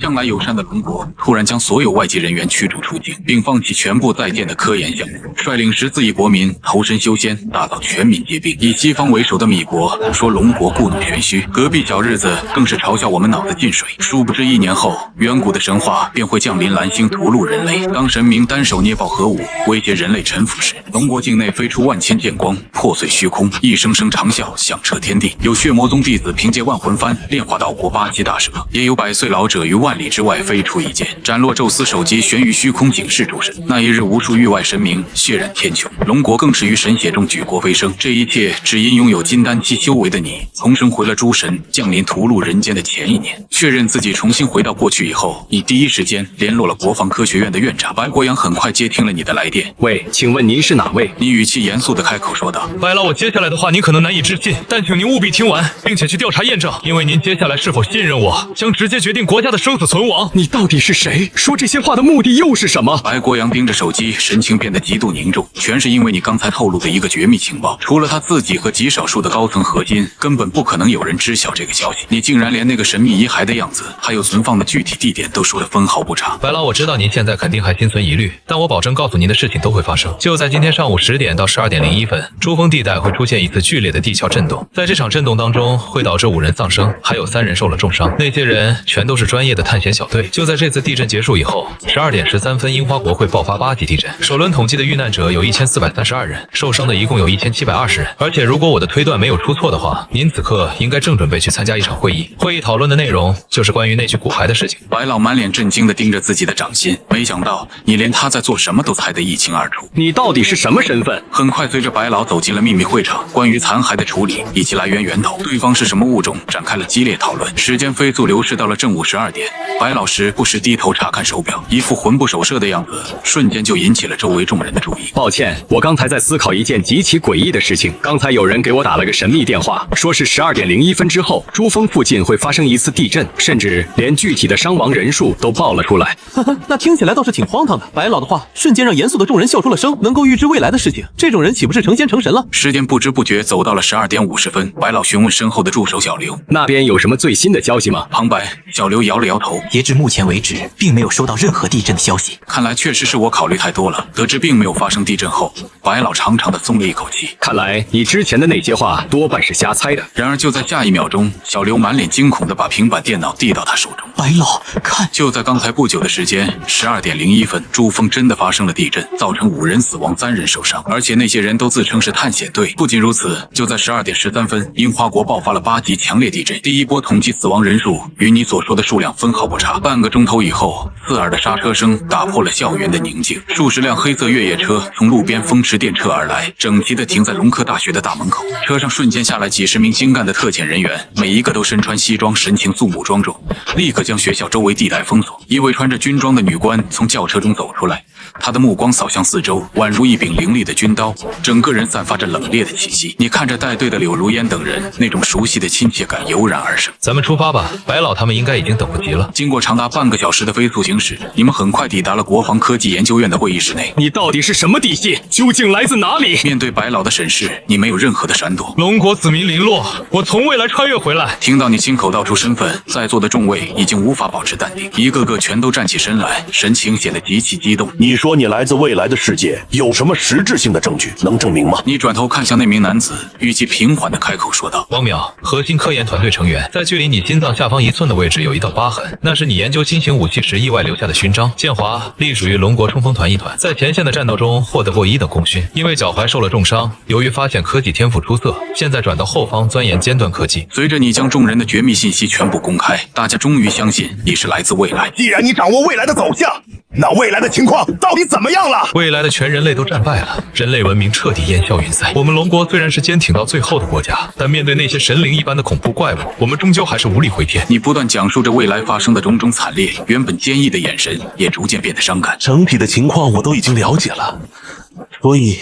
向来友善的龙国突然将所有外籍人员驱逐出境，并放弃全部在建的科研项目，率领14亿国民投身修仙，打造全民皆兵。以西方为首的米国说龙国故弄玄虚，隔壁小日子更是嘲笑我们脑子进水。殊不知1年后，远古的神话便会降临蓝星屠戮人类。当神明单手捏爆核武，威胁人类臣服时，龙国境内飞出万千剑光，破碎虚空，一声声长啸响彻天地。有血魔宗弟子凭借万魂幡炼化岛国8岐大蛇，也有100岁老者于万里之外飞出一剑，斩落宙斯首级，悬于虚空警示诸神。那一日，无数域外神明血染天穹，龙国更是于神血中举国飞升。这一切只因拥有金丹期修为的你，重生回了诸神降临屠戮人间的前1年。确认自己重新回到过去以后，你第一时间联络了国防科学院的院长白国阳，很快接听了你的来电。喂，请问您是哪位？你语气严肃地开口说道：白老，我接下来的话您可能难以置信，但请您务必听完，并且去调查验证，因为您接下来是否信任我，将直接决定国家的生死存亡。你到底是谁？说这些话的目的又是什么？白国阳盯着手机，神情变得极度凝重，全是因为你刚才透露的一个绝密情报，除了他自己和极少数的高层核心，根本不可能有人知晓这个消息。你竟然连那个神秘遗骸的样子，还有存放的具体地点都说得分毫不差。白老，我知道您现在肯定还心存疑虑，但我保证告诉您的事情都会发生。就在今天上午10点到12点01分，珠峰地带会出现一次剧烈的地壳震动，在这场震动当中会导致5人丧生，还有3人受了重伤，那些人全都是专业的探险小队。就在这次地震结束以后，12点13分，樱花国会爆发8级地震，首轮统计的遇难者有1432人，受伤的一共有1720人。而且如果我的推断没有出错的话，您此刻应该正准备去参加一场会议，会议讨论的内容就是关于那具骨骸的事情。白老满脸震惊地盯着自己的掌心，没想到你连他在做什么都猜得一清二楚。你到底是什么身份？很快随着白老走进了秘密会场，关于残骸的处理以及来源源头，对方是什么物种，展开了激烈讨论。时间飞速流逝到了正午12点，白老时不时低头查看手表，一副魂不守舍的样子，瞬间就引起了周围众人的注意。抱歉，我刚才在思考一件极其诡异的事情。刚才有人给我打了个神秘电话，说是12点01分之后，珠峰附近会发生一次地震，甚至连具体的伤亡人数都报了出来。那听起来倒是挺荒唐的。白老的话瞬间让严肃的众人笑出了声，能够预知未来的事情，这种人岂不是成仙成神了？时间不知不觉走到了12点50分，白老询问身后的助手小刘：“那边有什么最新的消息吗？”旁白小刘摇了摇头：“截至目前为止，并没有收到任何地震的消息。”看来确实是我考虑太多了。得知并没有发生地震后，白老长长的松了一口气。看来你之前的那些话多半是瞎猜的。然而就在下一秒钟，小刘满脸惊恐地把平板电脑递到他手中。白老，看，就在刚才不久的时间，12点01分，珠峰真的发生了地震，造成5人死亡，3人受伤，而且那些人都自称是探险队。不仅如此，就在12点13分，樱花国爆发了8级强烈地震，第一波统计死亡人数与你所说的数量分毫不差。半个钟头以后，刺耳的刹车声打破了校园的宁静，数十辆黑色越野车从路边风驰电掣而来，整齐地停在龙科大学的大门口。车上瞬间下来几10名精干的特遣人员，每一个都身穿西装，神情肃穆庄重，立刻将学校周围地带封锁。一位穿着军装的女官从轿车中走出来，她的目光扫向四周，宛如一柄凌厉的军刀，整个人散发着冷冽的气息。你看着带队的柳如烟等人，那种熟悉的亲切感油然而生。咱们出发吧，白老他们应该已经等不及了。经过长达半个小时的飞速行驶，你们很快抵达了国防科技研究院的会议室内。你到底是什么底细？究竟来自哪里？面对白老的审视，你没有任何的闪躲。龙国子民零落，我从未来穿越回来。听到你亲口道出身份，在座的众位已经无法保持淡定，一个个全都站起身来，神情显得极其激动。你说你来自未来的世界，有什么实质性的证据能证明吗？你转头看向那名男子，语气平缓地开口说道：“王淼，核心科研团队成员，在距离你心脏下方1寸的位置有一道疤痕，那是你研究新型武器时意外留下的勋章。建华隶属于龙国冲锋团一团，在前线的战斗中获得过1等功勋，因为脚踝受了重伤，由于发现科技天赋出色，现在转到后方钻研尖端科技。”随着你将众人的绝密信息全部公开，大家终于相信你是来自未来。既然你掌握未来的走向，那未来的情况到底怎么样了？未来的全人类都战败了，人类文明彻底烟消云散。我们龙国虽然是坚挺到最后的国家，但面对那些神灵一般的恐怖怪物，我们终究还是无力回天。你不断讲述着未来发生的种种惨烈，原本坚毅的眼神也逐渐变得伤感。整体的情况我都已经了解了，所以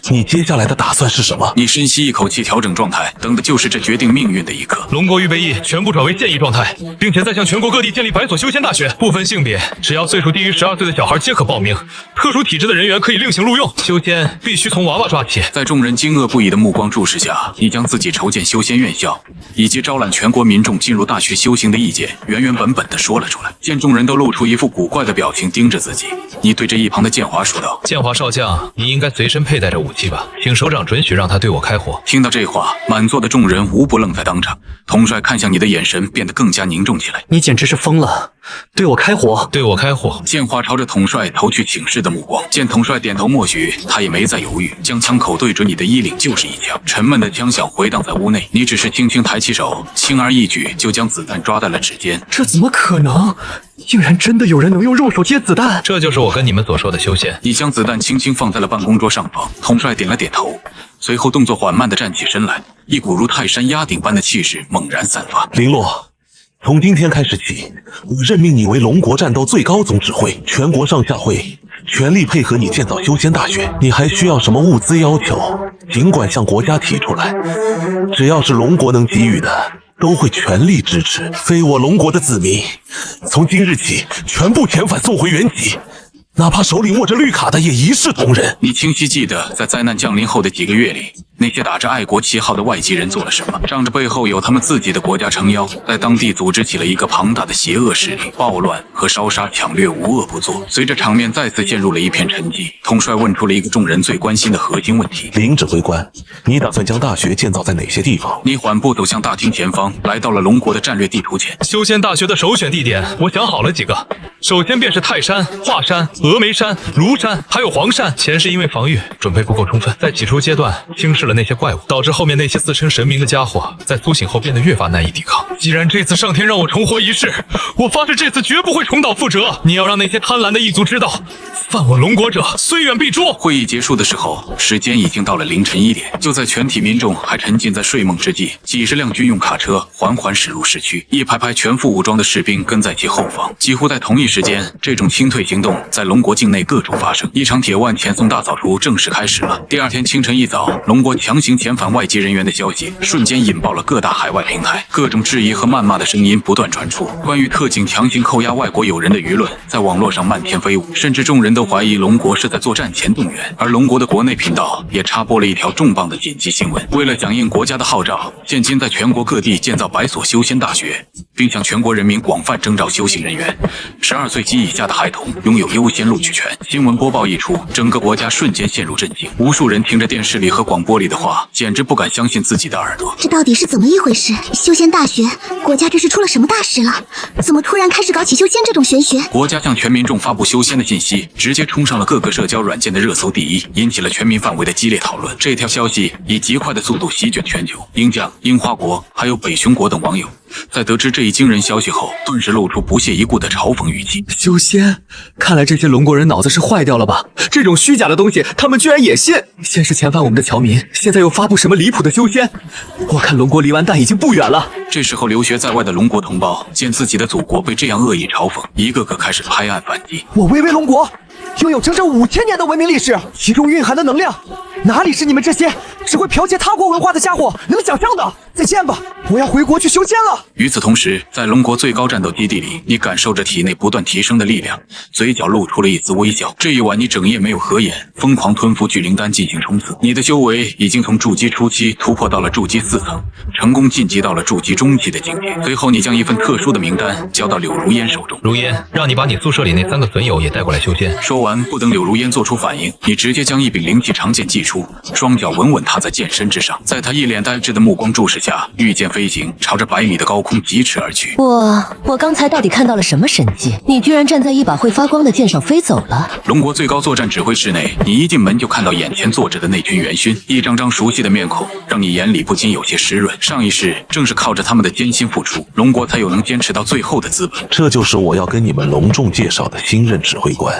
你接下来的打算是什么？你深吸一口气，调整状态，等的就是这决定命运的一刻。龙国预备役全部转为现役状态，并且在向全国各地建立百所修仙大学，不分性别，只要岁数低于12岁的小孩皆可报名，特殊体质的人员可以另行录用。修仙必须从娃娃抓起。在众人惊愕不已的目光注视下，你将自己筹建修仙院校以及招揽全国民众进入大学修行的意见原原本本地说了出来。见众人都露出一副古怪的表情盯着自己，你对着一旁的建华说道：“建华少将，你应该随身佩戴着武器吧？请首长准许让他对我开火。”听到这话，满座的众人无不愣在当场。统帅看向你的眼神变得更加凝重起来。你简直是疯了！对我开火！对我开火！建华朝着统帅投去请示的目光，见统帅点头默许，他也没再犹豫，将枪口对准你的衣领就是一枪。沉闷的枪响回荡在屋内，你只是轻轻抬起手，轻而易举就将子弹抓在了指尖。这怎么可能？竟然真的有人能用肉手接子弹？这就是我跟你们所说的修仙。你将子弹轻轻放在了办公桌上方，统帅点了点头，随后动作缓慢地站起身来，一股如泰山压顶般的气势猛然散发。林洛，从今天开始起，我任命你为龙国战斗最高总指挥，全国上下会全力配合你建造修仙大学。你还需要什么物资要求，尽管向国家提出来，只要是龙国能给予的，都会全力支持。非我龙国的子民，从今日起全部遣返送回原籍，哪怕手里握着绿卡的也一视同仁。你清晰记得，在灾难降临后的几个月里，那些打着爱国旗号的外籍人做了什么？仗着背后有他们自己的国家撑腰，在当地组织起了一个庞大的邪恶势力，暴乱和烧杀抢掠无恶不作。随着场面再次陷入了一片沉寂，统帅问出了一个众人最关心的核心问题：林指挥官，你打算将大学建造在哪些地方？你缓步走向大厅前方，来到了龙国的战略地图前。修仙大学的首选地点，我想好了几个，首先便是泰山、华山、峨眉山、庐山，还有黄山。前是因为防御准备不够充分，在起初阶段轻视了那些怪物，导致后面那些自称神明的家伙在苏醒后变得越发难以抵抗。既然这次上天让我重活一世，我发誓这次绝不会重蹈覆辙。你要让那些贪婪的异族知道，犯我龙国者虽远必诛。会议结束的时候，时间已经到了凌晨1点。就在全体民众还沉浸在睡梦之际，几十辆军用卡车缓缓驶入市区，一排排全副武装的士兵跟在其后方。几乎在同一时间，这种清退行动在龙国境内各处发生。一场铁腕遣送大扫除正式开始了。第二天清晨一早，龙国强行遣返外籍人员的消息瞬间引爆了各大海外平台，各种质疑和谩骂的声音不断传出。关于特警强行扣押外国友人的舆论在网络上漫天飞舞，甚至众人都怀疑龙国是在作战前动员。而龙国的国内频道也插播了一条重磅的紧急新闻：为了响应国家的号召，现今在全国各地建造100所修仙大学，并向全国人民广泛征召修行人员。12岁及以下的孩童拥有优先录取权。新闻播报一出，整个国家瞬间陷入震惊。无数人听着电视里和广播里的话，简直不敢相信自己的耳朵。这到底是怎么一回事？修仙大学，国家这是出了什么大事了？怎么突然开始搞起修仙这种玄学？国家向全民众发布修仙的信息，直接冲上了各个社交软件的热搜第一，引起了全民范围的激烈讨论。这条消息以极快的速度席卷全球，鹰将、樱花国还有北熊国等网友在得知这一惊人消息后，顿时露出不屑一顾的嘲讽语气。修仙？看来这些龙国人脑子是坏掉了吧？这种虚假的东西，他们居然也信！先是遣返我们的侨民，现在又发布什么离谱的修仙？我看龙国离完蛋已经不远了。这时候，留学在外的龙国同胞见自己的祖国被这样恶意嘲讽，一个个开始拍案反击。我巍巍龙国拥有整整5000年的文明历史，其中蕴含的能量，哪里是你们这些只会剽窃他国文化的家伙能想象的？再见吧，我要回国去修仙了。与此同时，在龙国最高战斗基地里，你感受着体内不断提升的力量，嘴角露出了一丝微笑。这一晚，你整夜没有合眼，疯狂吞服聚灵丹进行冲刺。你的修为已经从筑基初期突破到了筑基4层，成功晋级到了筑基中期的境界。随后，你将一份特殊的名单交到柳如烟手中。如烟，让你把你宿舍里那3个损友也带过来修仙。说完，不等柳如烟做出反应，你直接将一柄灵气长剑祭出，双脚稳稳踏在剑身之上。在他一脸呆滞的目光注视下，御剑飞行，朝着100米的高空疾驰而去。我刚才到底看到了什么神迹？你居然站在一把会发光的剑上飞走了！龙国最高作战指挥室内，你一进门就看到眼前坐着的那群元勋，一张张熟悉的面孔，让你眼里不禁有些湿润。上一世正是靠着他们的艰辛付出，龙国才有能坚持到最后的资本。这就是我要跟你们隆重介绍的新任指挥官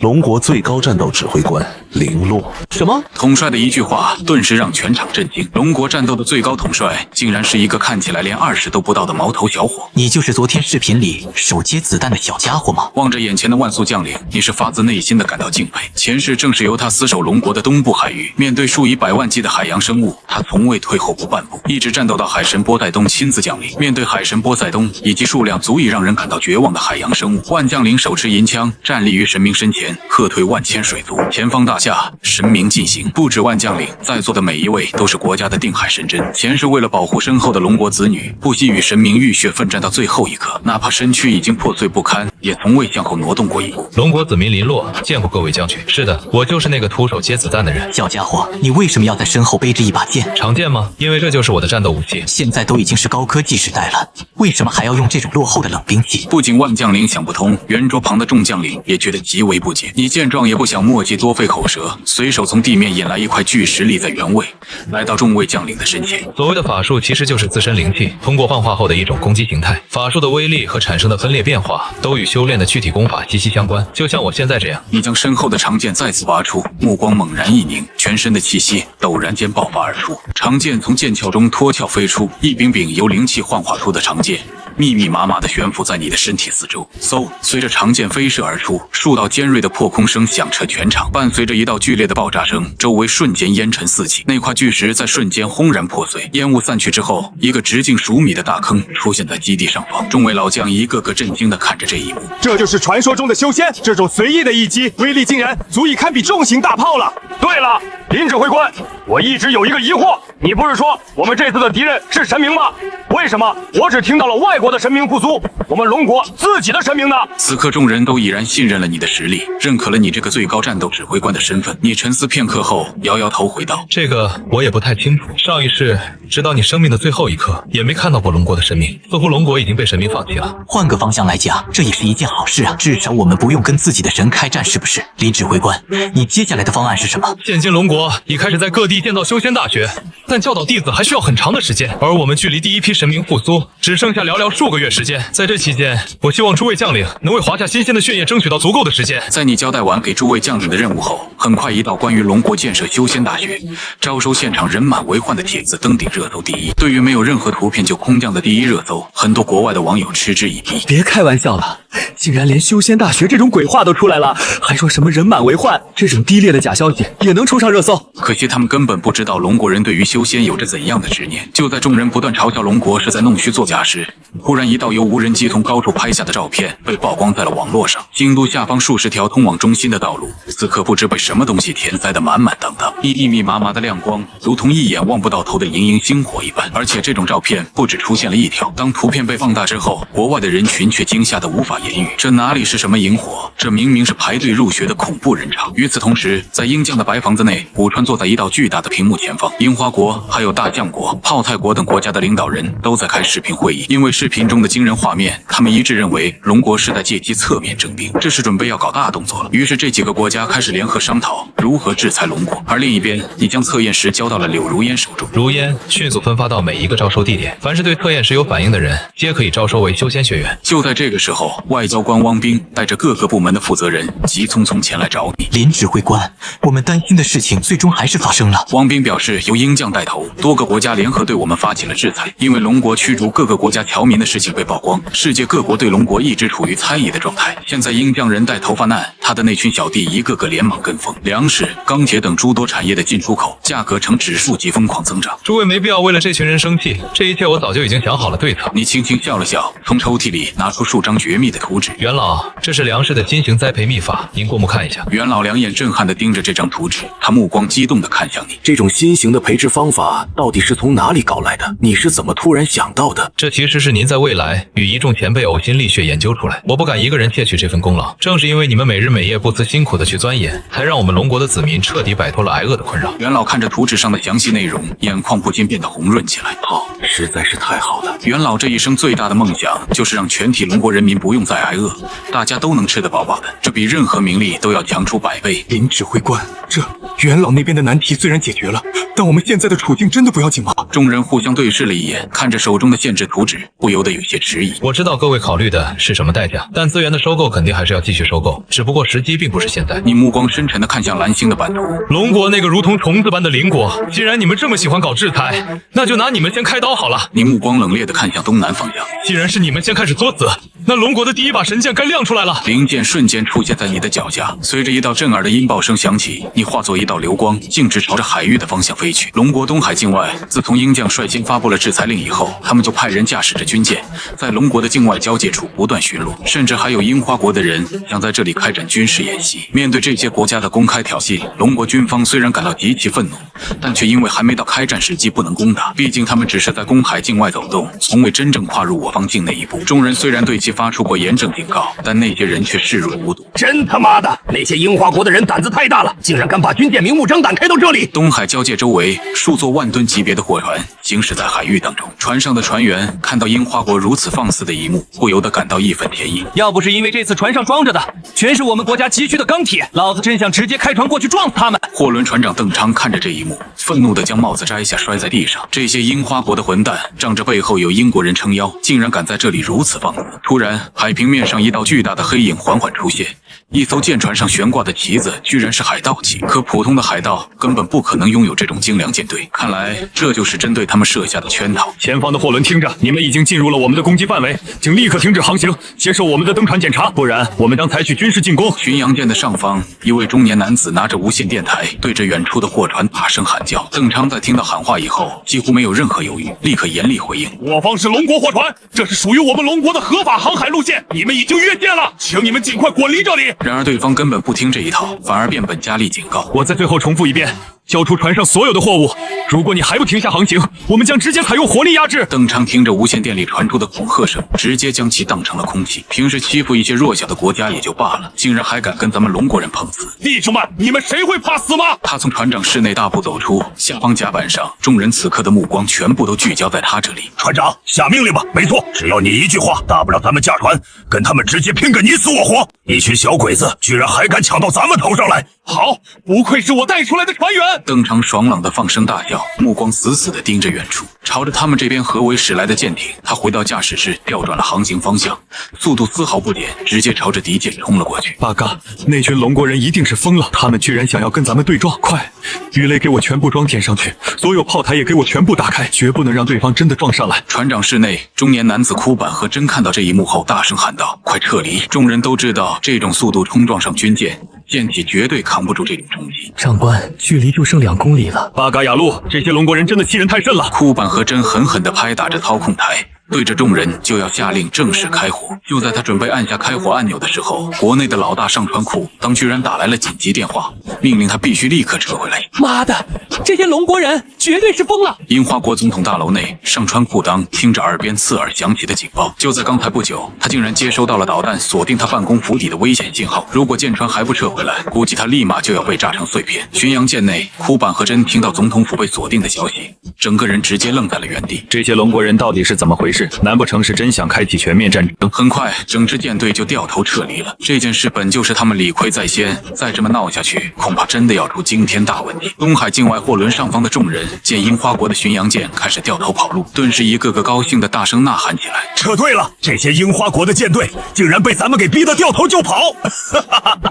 龙国最高战斗指挥官林洛。什么？统帅的一句话，顿时让全场震惊。龙国战斗的最高统帅，竟然是一个看起来连20都不到的毛头小伙。你就是昨天视频里手接子弹的小家伙吗？望着眼前的万速将领，你是发自内心的感到敬佩。前世正是由他死守龙国的东部海域，面对数以百万计的海洋生物，他从未退后过半步，一直战斗到海神波塞冬亲自降临。面对海神波塞冬以及数量足以让人感到绝望的海洋生物，万将领手持银枪，站立于神明身前，喝退万千水族。前方大夏，神明进行。不止万将领，在座的每一位都是国家的定海神针。前世为了保护身后的龙国子女，不惜与神明浴血奋战到最后一刻，哪怕身躯已经破碎不堪，也从未向后挪动过一步。龙国子民林洛，见过各位将军。是的，我就是那个徒手接子弹的人。小家伙，你为什么要在身后背着一把剑？常见吗？因为这就是我的战斗武器。现在都已经是高科技时代了，为什么还要用这种落后的冷兵器？不仅万将领想不通，圆桌旁的众将领也觉得极为不解。你见状也不想墨迹多费口舌，随手从地面引来一块巨石立在原位，来到众位将领的身前。所谓的法术其实就是自身灵气通过幻化后的一种攻击形态。法术的威力和产生的分裂变化都与修炼的具体功法息息相关，就像我现在这样。你将身后的长剑再次拔出，目光猛然一凝，全身的气息陡然间爆发而出，长剑从剑鞘中脱壳飞出，一柄柄由灵气幻化出的长剑密密麻麻地悬浮在你的身体四周。嗖！随着长剑飞射而出，数道尖锐的破空声响彻全场，伴随着一道剧烈的爆炸声，周围瞬间烟尘四起。那块巨石在瞬间轰然破碎，烟雾散去之后，一个直径数米的大坑出现在基地上方。众位老将一个个震惊地看着这一幕。这就是传说中的修仙，这种随意的一击，威力竟然足以堪比重型大炮了。对了，林指挥官，我一直有一个疑惑，你不是说我们这次的敌人是神明吗？为什么我只听到了外国的神明不足，我们龙国自己的神明呢？此刻众人都已然信任了你的实力，认可了你这个最高战斗指挥官的身份。你沉思片刻后摇摇头回道：这个我也不太清楚，上一世直到你生命的最后一刻也没看到过龙国的神明，似乎龙国已经被神明放弃了。换个方向来讲，这也是一件好事啊，至少我们不用跟自己的神开战，是不是？林指挥官，你接下来的方案是什么？现今龙国已开始在各地建造修仙大学，但教导弟子还需要很长的时间，而我们距离第一批神明复苏只剩下寥寥数个月时间。在这期间，我希望诸位将领能为华夏新鲜的血液争取到足够的时间。在你交代完给诸位将领的任务后，很快一道关于龙国建设修仙大学、招收现场人满为患的帖子登顶热搜第一。对于没有任何图片就空降的第一热搜，很多国外的网友嗤之以鼻。别开玩笑了，竟然连修仙大学这种鬼话都出来了，还说什么人满为患，这种低劣的假消息也能冲上热搜。可惜他们根本不知道龙国人对于修仙有着怎样的执念。就在众人不断嘲笑龙国是在弄虚作假时，忽然一道由无人机从高处拍下的照片被曝光在了网络上。京都下方数十条通往中心的道路，此刻不知被什么东西填塞得满满当当，密密麻麻的亮光，如同一眼望不到头的莹莹星火一般。而且这种照片不只出现了一条，当图片被放大之后，国外的人群却惊吓得无法言语。这哪里是什么萤火，这明明是排队入学的恐怖人潮。与此同时，在鹰将的白房子内，古川坐在一道巨大的屏幕前方，樱花国还有大将国、泡泰国等国家的领导人都在开视频会议。因为视频中的惊人画面，他们一致认为龙国是在借机侧面征兵，这是准备要搞大动作了。于是这几个国家开始联合商讨如何制裁龙国。而另一边，你将测验石交到了柳如烟手中，如烟迅速分发到每一个招收地点，凡是对测验石有反应的人，皆可以招收为修仙学员。就在这个时候，外交官汪斌带着各个部门的负责人急匆匆前来找你。林指挥官，我们担心的事情最终还是发生了。汪斌表示，由鹰将带头，多个国家联合对我们发起了制裁。因为龙国驱逐各个国家侨民的事情被曝光，世界各国对龙国一直处于猜疑的状态。现在鹰将人带头发难，他的那群小弟一个个连忙跟风，粮食、钢铁等诸多产业的进出口价格呈指数级疯狂增长。诸位没必要为了这群人生气，这一切我早就已经想好了对策。你轻轻笑了笑，从抽屉里拿出数张绝密的图纸。元老，这是粮食的新型栽培秘法，您过目看一下。元老两眼震撼地盯着这张图纸，他目光激动地看向你。这种新型的培植方法到底是从哪里搞来的？你是怎么突然想到的？这其实是您在未来与一众前辈呕心沥血研究出来，我不敢一个人窃取这份功劳。正是因为你们每日每夜不辞辛苦地去钻研，才让我们龙国的子民彻底摆脱了挨饿的困扰。元老看着图纸上的详细内容，眼眶不禁变得红润起来。好，实在是太好了。元老这一生最大的梦想就是让全体龙国人民不用再挨饿，大家都能吃得饱饱的，这比任何名利都要强出100倍。林指挥官，这元老那边的难题虽然解决了，但我们现在的处境真的不要紧吗？众人互相对视了一眼，看着手中的限制图纸，不由得有些迟疑。我知道各位考虑的是什么代价，但资源的收购肯定还是要继续收购，只不过时机并不是现在。你目光深沉地看向蓝星的版图。龙国那个如同虫子般的邻国，既然你们这么喜欢搞制裁，那就拿你们先开刀好了。你目光冷冽地看向东南方向。既然是你们先开始作死，那龙国的第一把神剑该亮出来了。灵剑瞬间出现在你的脚下，随着一道震耳的音爆声响起，你化作一道流光，径直朝着海域的方向飞去。龙国东海境外，自从鹰将率先发布了制裁令以后，他们就派人驾驶着军舰，在龙国的境外交界处不断巡逻，甚至还有樱花国的人想在这里开展军事演习。面对这些国家的公开挑衅，龙国军方虽然感到极其愤怒，但却因为还没到开战时机不能攻打，毕竟他们只是在公海境外走动，从未真正跨入我方境内一步。众人虽然对其发出过严正警告，但那些人却视若无睹。真他妈的，那些樱花国的人胆子太大了，竟然敢把军舰明目张胆开到这里！东海交界周围，数座万吨级别的货船行驶在海域当中，船上的船员看到樱花国如此放肆的一幕，不由得感到义愤填膺。要不是因为这次船上装着的全是我们国家急需的钢铁，老子真想直接开船过去撞死他们！货轮船长邓昌看着这一幕，愤怒地将帽子摘下，摔在地上。这些樱花国的混蛋，仗着背后有英国人撑腰，竟然敢在这里如此放肆！突然，海平面上一道巨大的黑影缓缓出现，一艘舰船上悬挂的旗子居然是海盗旗。可普通的海盗根本不可能拥有这种精良舰队，看来这就是针对他们设下的圈套。前方的货轮听着，你们已经进入了我们的攻击范围，请立刻停止航行，接受我们的登船检查，不然我们将采取军事进攻。巡洋舰的上方，一位中年男子拿着无线电台，对着远处的货船大声喊叫。邓昌在听到喊话以后，几乎没有任何犹豫，立刻严厉回应：我方是龙国货船，这是属于我们龙国的合法航海路线，你们已经越线了，请你们尽快滚离这里。然而对方根本不听这一套，反而变本加厉警告：我再最后重复一遍，交出船上所有的货物，如果你还不停下航行，我们将直接采用火力压制。邓昌听着无线电里传出的恐吓声，直接将其当成了空气。平时欺负一些弱小的国家也就罢了，竟然还敢跟咱们龙国人碰瓷！弟兄们，你们谁会怕死吗？他从船长室内大步走出，下方甲板上，众人此刻的目光全部都聚焦在他这里。船长，下命令吧！没错，只要你一句话，大不了咱们驾船，跟他们直接拼个你死我活。一群小鬼子，居然还敢抢到咱们头上来！好，不愧是我带出来的船员！邓昌爽朗的放声大笑，目光死死地盯着远处，朝着他们这边合围驶来的舰艇，他回到驾驶室，调转了航行方向，速度丝毫不减，直接朝着敌舰冲了过去。八嘎，那群龙国人一定是疯了，他们居然想要跟咱们对撞！快，鱼雷给我全部装填上去，所有炮台也给我全部打开，绝不能让对方真的撞上来。船长室内，中年男子哭板和真看到这一幕后，大声喊道：快撤离！众人都知道，这种速度冲撞上军舰，舰体绝对扛不住这种冲击。长官，距离就剩2公里了。巴嘎雅路，这些龙国人真的欺人太甚了！哭板和真狠狠地拍打着操控台，对着众人就要下令正式开火。就在他准备按下开火按钮的时候，国内的老大上川库当居然打来了紧急电话，命令他必须立刻撤回来。妈的，这些龙国人绝对是疯了！樱花国总统大楼内，上川库当听着耳边刺耳响起的警报，就在刚才不久，他竟然接收到了导弹锁定他办公府邸的危险信号。如果舰船还不撤回来，估计他立马就要被炸成碎片。巡洋舰内，库板和真听到总统府被锁定的消息，整个人直接愣在了原地。这些龙国人到底是怎么回事？难不成是真想开启全面战争？很快，整支舰队就掉头撤离了。这件事本就是他们理亏在先，再这么闹下去，恐怕真的要出惊天大问题。东海境外货轮上方的众人见樱花国的巡洋舰开始掉头跑路，顿时一个个高兴的大声呐喊起来：撤退了！这些樱花国的舰队竟然被咱们给逼得掉头就跑！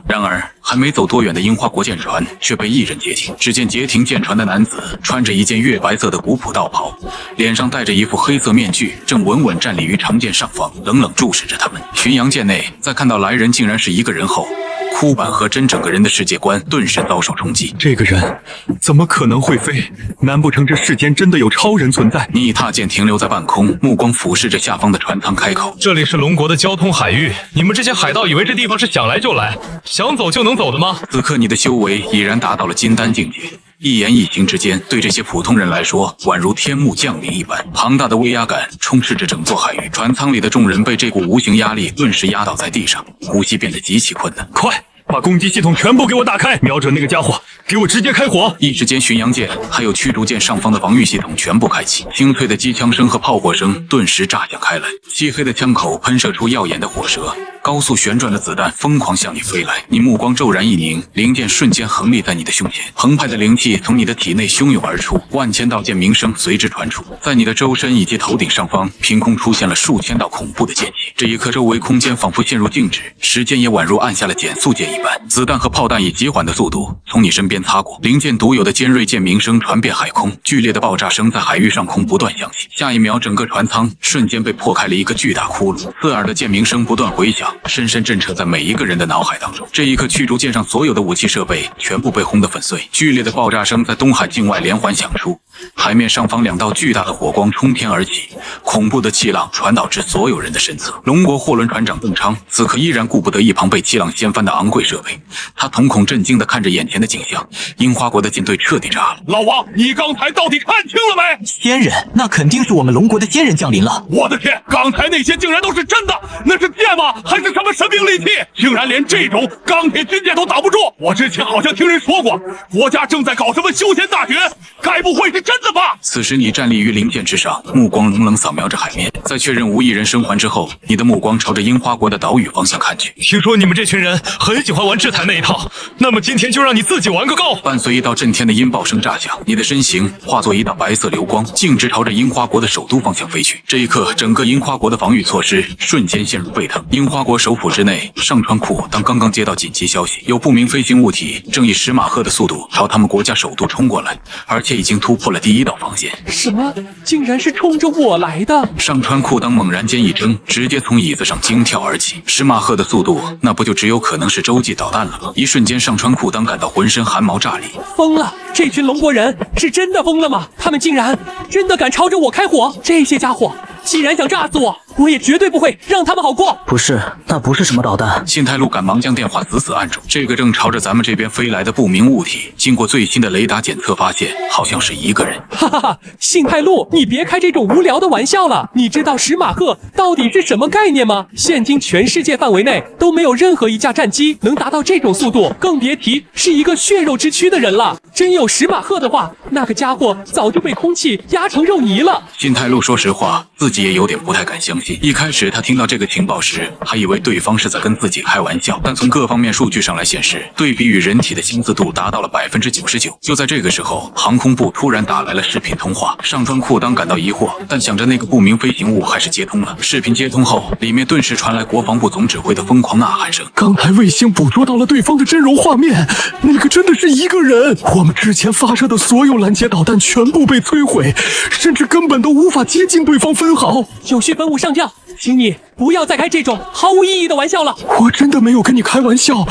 然而，还没走多远的樱花国舰船却被一人截停。只见截停舰船的男子穿着一件月白色的古朴道袍，脸上戴着一副黑色面具，正稳稳站立于长舰上方，冷冷注视着他们。巡洋舰内，在看到来人竟然是一个人后，哭板和真整个人的世界观顿时遭受冲击。这个人怎么可能会飞？难不成这世间真的有超人存在？你踏舰停留在半空，目光俯视着下方的船舱，开口：这里是龙国的交通海域，你们这些海盗以为这地方是想来就来，想走就能走的吗？此刻你的修为已然达到了金丹境界，一言一行之间，对这些普通人来说，宛如天幕降临一般。庞大的威压感充斥着整座海域，船舱里的众人被这股无形压力顿时压倒在地上，呼吸变得极其困难。快！把攻击系统全部给我打开，瞄准那个家伙，给我直接开火！一时间，巡洋舰还有驱逐舰上方的防御系统全部开启，清脆的机枪声和炮火声顿时炸响开来，漆黑的枪口喷射出耀眼的火舌，高速旋转的子弹疯狂向你飞来，你目光骤然一凝，灵剑瞬间横立在你的胸前，澎湃的灵气从你的体内汹涌而出，万千道剑鸣声随之传出，在你的周身以及头顶上方，凭空出现了数千道恐怖的剑气。这一刻，周围空间仿佛陷入静止，时间也宛如按下了减速键一般，子弹和炮弹以极缓的速度从你身边擦过，灵剑独有的尖锐剑鸣声传遍海空，剧烈的爆炸声在海域上空不断响起。下一秒，整个船舱瞬间被破开了一个巨大窟窿，刺耳的剑鸣声不断回响，深深震彻在每一个人的脑海当中。这一刻，驱逐舰上所有的武器设备全部被轰得粉碎，剧烈的爆炸声在东海境外连环响出，海面上方2道巨大的火光冲天而起，恐怖的气浪传导至所有人的身侧。龙国货轮船长邓昌此刻依然顾不得一旁被气浪掀翻的昂贵设备，他瞳孔震惊地看着眼前的景象，樱花国的舰队彻底炸了。老王，你刚才到底看清了没？仙人，那肯定是我们龙国的仙人降临了。我的天，刚才那些竟然都是真的，那是剑吗？还是什么神兵利器？竟然连这种钢铁军舰都挡不住！我之前好像听人说过，国家正在搞什么修仙大学，该不会是真的吧？此时你站立于灵舰之上，目光冷冷扫描着海面，在确认无一人生还之后，你的目光朝着樱花国的岛屿方向看去。听说你们这群人很喜欢玩制裁那一套，那么今天就让你自己玩个够！伴随一道震天的音爆声炸响，你的身形化作一道白色流光，径直朝着樱花国的首都方向飞去。这一刻，整个樱花国的防御措施瞬间陷入沸腾。樱花国首府之内，上川库当刚刚接到紧急消息，有不明飞行物体正以10马赫的速度朝他们国家首都冲过来，而且已经突破了第1道防线。什么？竟然是冲着我来的！上川库当猛然间一怔，直接从椅子上惊跳而起。10马赫的速度，那不就只有可能是洲际导弹了吗？一瞬间，上川库当感到浑身汗毛炸立。疯了！这群龙国人是真的疯了吗？他们竟然真的敢朝着我开火！这些家伙既然想炸死我，我也绝对不会让他们好过。不是，那不是什么导弹。信太路赶忙将电话死死按住。这个正朝着咱们这边飞来的不明物体，经过最新的雷达检测发现，好像是一个人。哈哈哈！信太路，你别开这种无聊的玩笑了。你知道10马赫到底是什么概念吗？现今全世界范围内都没有任何一架战机能达到这种速度，更别提是一个血肉之躯的人了。真有10马赫的话，那个家伙早就被空气压成肉泥了。信太路说实话，自己也有点不太敢相信。一开始他听到这个情报时，还以为对方是在跟自己开玩笑，但从各方面数据上来显示，对比与人体的相似度达到了99%。就在这个时候，航空部突然打来了视频通话。上川库当感到疑惑，但想着那个不明飞行物还是接通了。视频接通后，里面顿时传来国防部总指挥的疯狂呐喊声：刚才卫星捕捉到了对方的真容画面，那个真的是一个人。我们之前发射的所有拦截导弹全部被摧毁，甚至根本都无法接近对方分毫。有序本武上将，请你不要再开这种毫无意义的玩笑了。我真的没有跟你开玩笑，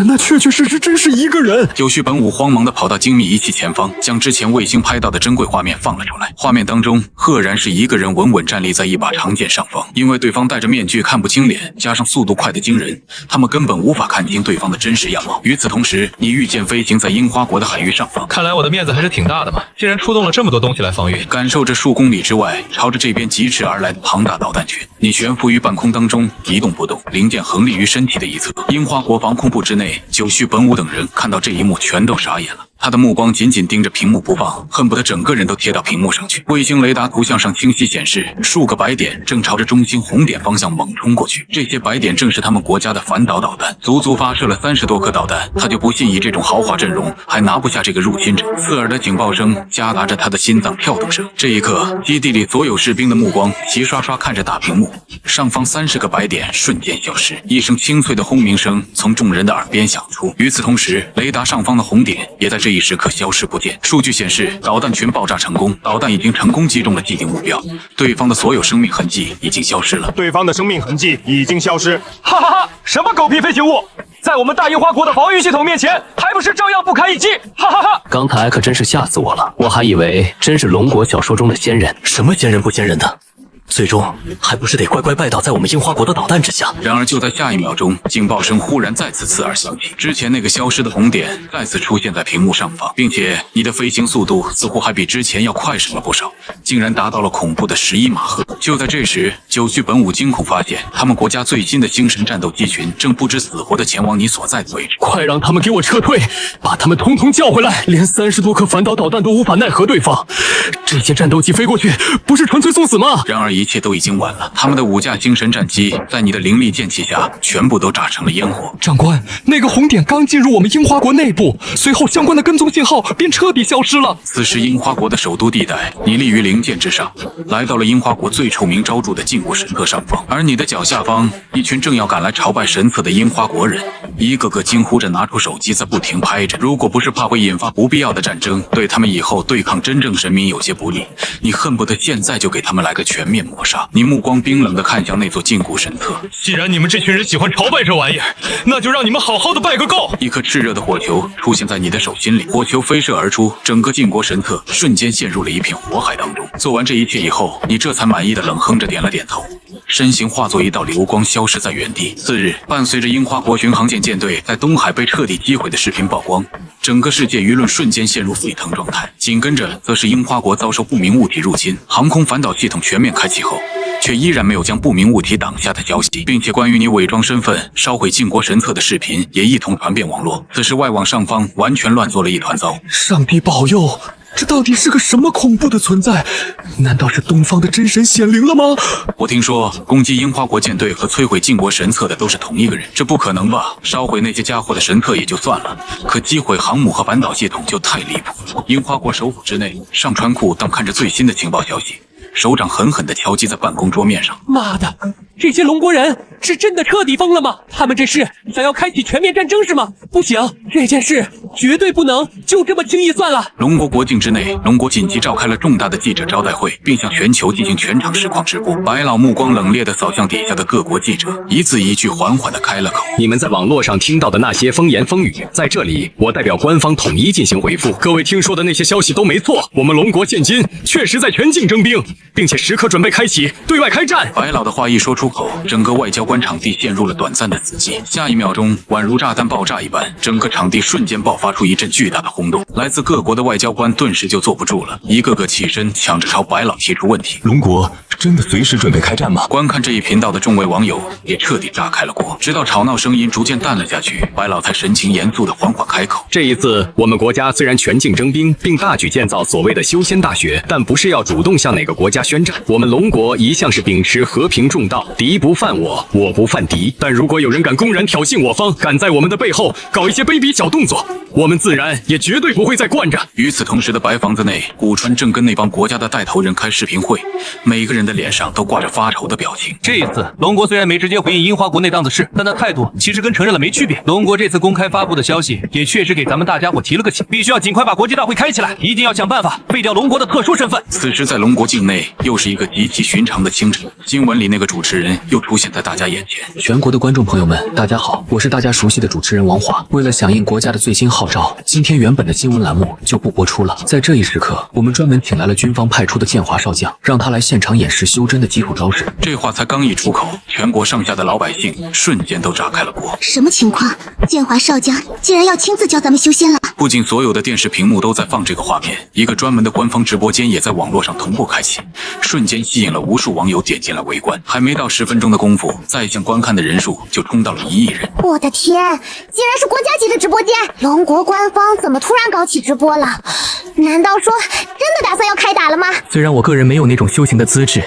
那确确实实真是一个人。有序本武慌忙地跑到精密仪器前方，将之前卫星拍到的珍贵画面放了出来。画面当中赫然是一个人稳稳站立在一把长剑上方，因为对方戴着面具看不清脸，加上速度快得惊人，他们根本无法看清对方的真实样貌。与此同时，你御剑飞行在樱花国的海域上方，看来我的面子还是挺大的嘛，竟然出动了这么多东西来防御。感受着数公里之外朝着这边疾驰而来的庞大导弹群，你悬浮于半空当中一动不动，灵剑横立于身体的一侧。樱花国防空部之内，九绪本武等人看到这一幕全都傻眼了。他的目光紧紧盯着屏幕不放，恨不得整个人都贴到屏幕上去。卫星雷达图像上清晰显示，数个白点正朝着中心红点方向猛冲过去。这些白点正是他们国家的反导导弹，足足发射了30多颗导弹。他就不信以这种豪华阵容还拿不下这个入侵者。刺耳的警报声夹杂着他的心脏跳动声。这一刻，基地里所有士兵的目光齐刷刷看着大屏幕，上方30个白点瞬间消失，一声清脆的轰鸣声从众人的耳边响出。与此同时，雷达上方的红点也在这一时刻消失不见。数据显示，导弹群爆炸成功，导弹已经成功击中了既定目标，对方的所有生命痕迹已经消失了。对方的生命痕迹已经消失，哈哈哈！什么狗屁飞行物，在我们大樱花国的防御系统面前，还不是照样不堪一击？哈哈哈！刚才可真是吓死我了，我还以为真是龙国小说中的仙人。什么仙人不仙人的？最终还不是得乖乖拜倒在我们樱花国的导弹之下。然而就在下一秒钟，警报声忽然再次刺耳响起，之前那个消失的红点再次出现在屏幕上方，并且你的飞行速度似乎还比之前要快上了不少，竟然达到了恐怖的11马赫。就在这时，九须本武惊恐发现，他们国家最新的星神战斗机群正不知死活地前往你所在的位置。快让他们给我撤退，把他们统统叫回来！连30多颗反导导弹都无法奈何对方，这些战斗机飞过去，不是纯粹送死吗？然而一切都已经晚了，他们的5架星神战机在你的灵力剑气下，全部都炸成了烟火。长官，那个红点刚进入我们樱花国内部，随后相关的跟踪信号便彻底消失了。此时樱花国的首都地带，你立于灵剑之上，来到了樱花国最臭名昭著的靖国神策上方，而你的脚下方，一群正要赶来朝拜神策的樱花国人，一个个惊呼着拿出手机在不停拍着。如果不是怕会引发不必要的战争，对他们以后对抗真正神明有些不利，你恨不得现在就给他们来个全面抹杀。你目光冰冷地看向那座禁锢神策，既然你们这群人喜欢朝拜这玩意儿，那就让你们好好的拜个够！一颗炽热的火球出现在你的手心里，火球飞射而出，整个禁国神策瞬间陷入了一片火海当中。做完这一切以后，你这才满意的冷哼着点了点头，身形化作一道流光消失在原地。次日，伴随着樱花国巡航舰舰队在东海被彻底击毁的视频曝光，整个世界舆论瞬间陷入沸腾状态。紧跟着则是樱花国遭受不明物体入侵，航空反导系统全面开启后，却依然没有将不明物体挡下的消息，并且关于你伪装身份烧毁靖国神策的视频也一同传遍网络。此时外网上方完全乱作了一团糟。上帝保佑！这到底是个什么恐怖的存在？难道是东方的真神显灵了吗？我听说攻击樱花国舰队和摧毁靖国神策的都是同一个人，这不可能吧？烧毁那些家伙的神策也就算了，可击毁航母和反导系统就太离谱了。樱花国首府之内，上川库当看着最新的情报消息，手掌狠狠地敲击在办公桌面上。妈的，这些龙国人是真的彻底疯了吗？他们这是想要开启全面战争是吗？不行，这件事绝对不能就这么轻易算了。龙国国境之内，龙国紧急召开了重大的记者招待会，并向全球进行全场实况直播。白老目光冷冽地扫向底下的各国记者，一字一句缓缓地开了口：你们在网络上听到的那些风言风语，在这里我代表官方统一进行回复。各位听说的那些消息都没错，我们龙国现今确实在全境征兵，并且时刻准备开启对外开战。白老的话一说出口，整个外交官场地陷入了短暂的死寂。下一秒钟，宛如炸弹爆炸一般，整个场地瞬间爆发出一阵巨大的轰动。来自各国的外交官顿时就坐不住了，一个个起身抢着朝白老提出问题。龙国真的随时准备开战吗？观看这一频道的众位网友也彻底炸开了锅。直到吵闹声音逐渐淡了下去，白老才神情严肃地缓缓开口：这一次我们国家虽然全境征兵，并大举建造所谓的修仙大学，但不是要主动向哪个国家宣战。我们龙国一向是秉持和平重道，敌不犯我，我不犯敌。但如果有人敢公然挑衅我方，敢在我们的背后搞一些卑鄙小动作，我们自然也绝对不会再惯着。与此同时的白房子内，古川正跟那帮国家的带头人开视频会，每个人的脸上都挂着发愁的表情。这一次龙国虽然没直接回应樱花国内档的事，但那态度其实跟承认了没区别。龙国这次公开发布的消息也确实给咱们大家伙提了个醒，必须要尽快把国际大会开起来，一定要想办法废掉龙国的特殊身份。此时在龙国境内，又是一个极其寻常的清晨，新闻里那个主持人又出现在大家眼前。全国的观众朋友们，大家好，我是大家熟悉的主持人王华。为了响应国家的最新号召，今天原本的新闻栏目就不播出了。在这一时刻，我们专门请来了军方派出的建华少将，让他来现场演示修真的基础招式。这话才刚一出口，全国上下的老百姓瞬间都炸开了锅。什么情况？建华少将竟然要亲自教咱们修仙了？不仅所有的电视屏幕都在放这个画面，一个专门的官方直播间也在网络上同步开启，瞬间吸引了无数网友点进来围观。还没到10分钟的功夫，在线观看的人数就冲到了1亿人。我的天，竟然是国家级的直播间！龙国官方怎么突然搞起直播了？难道说真的打算要开打了吗？虽然我个人没有那种修行的资质，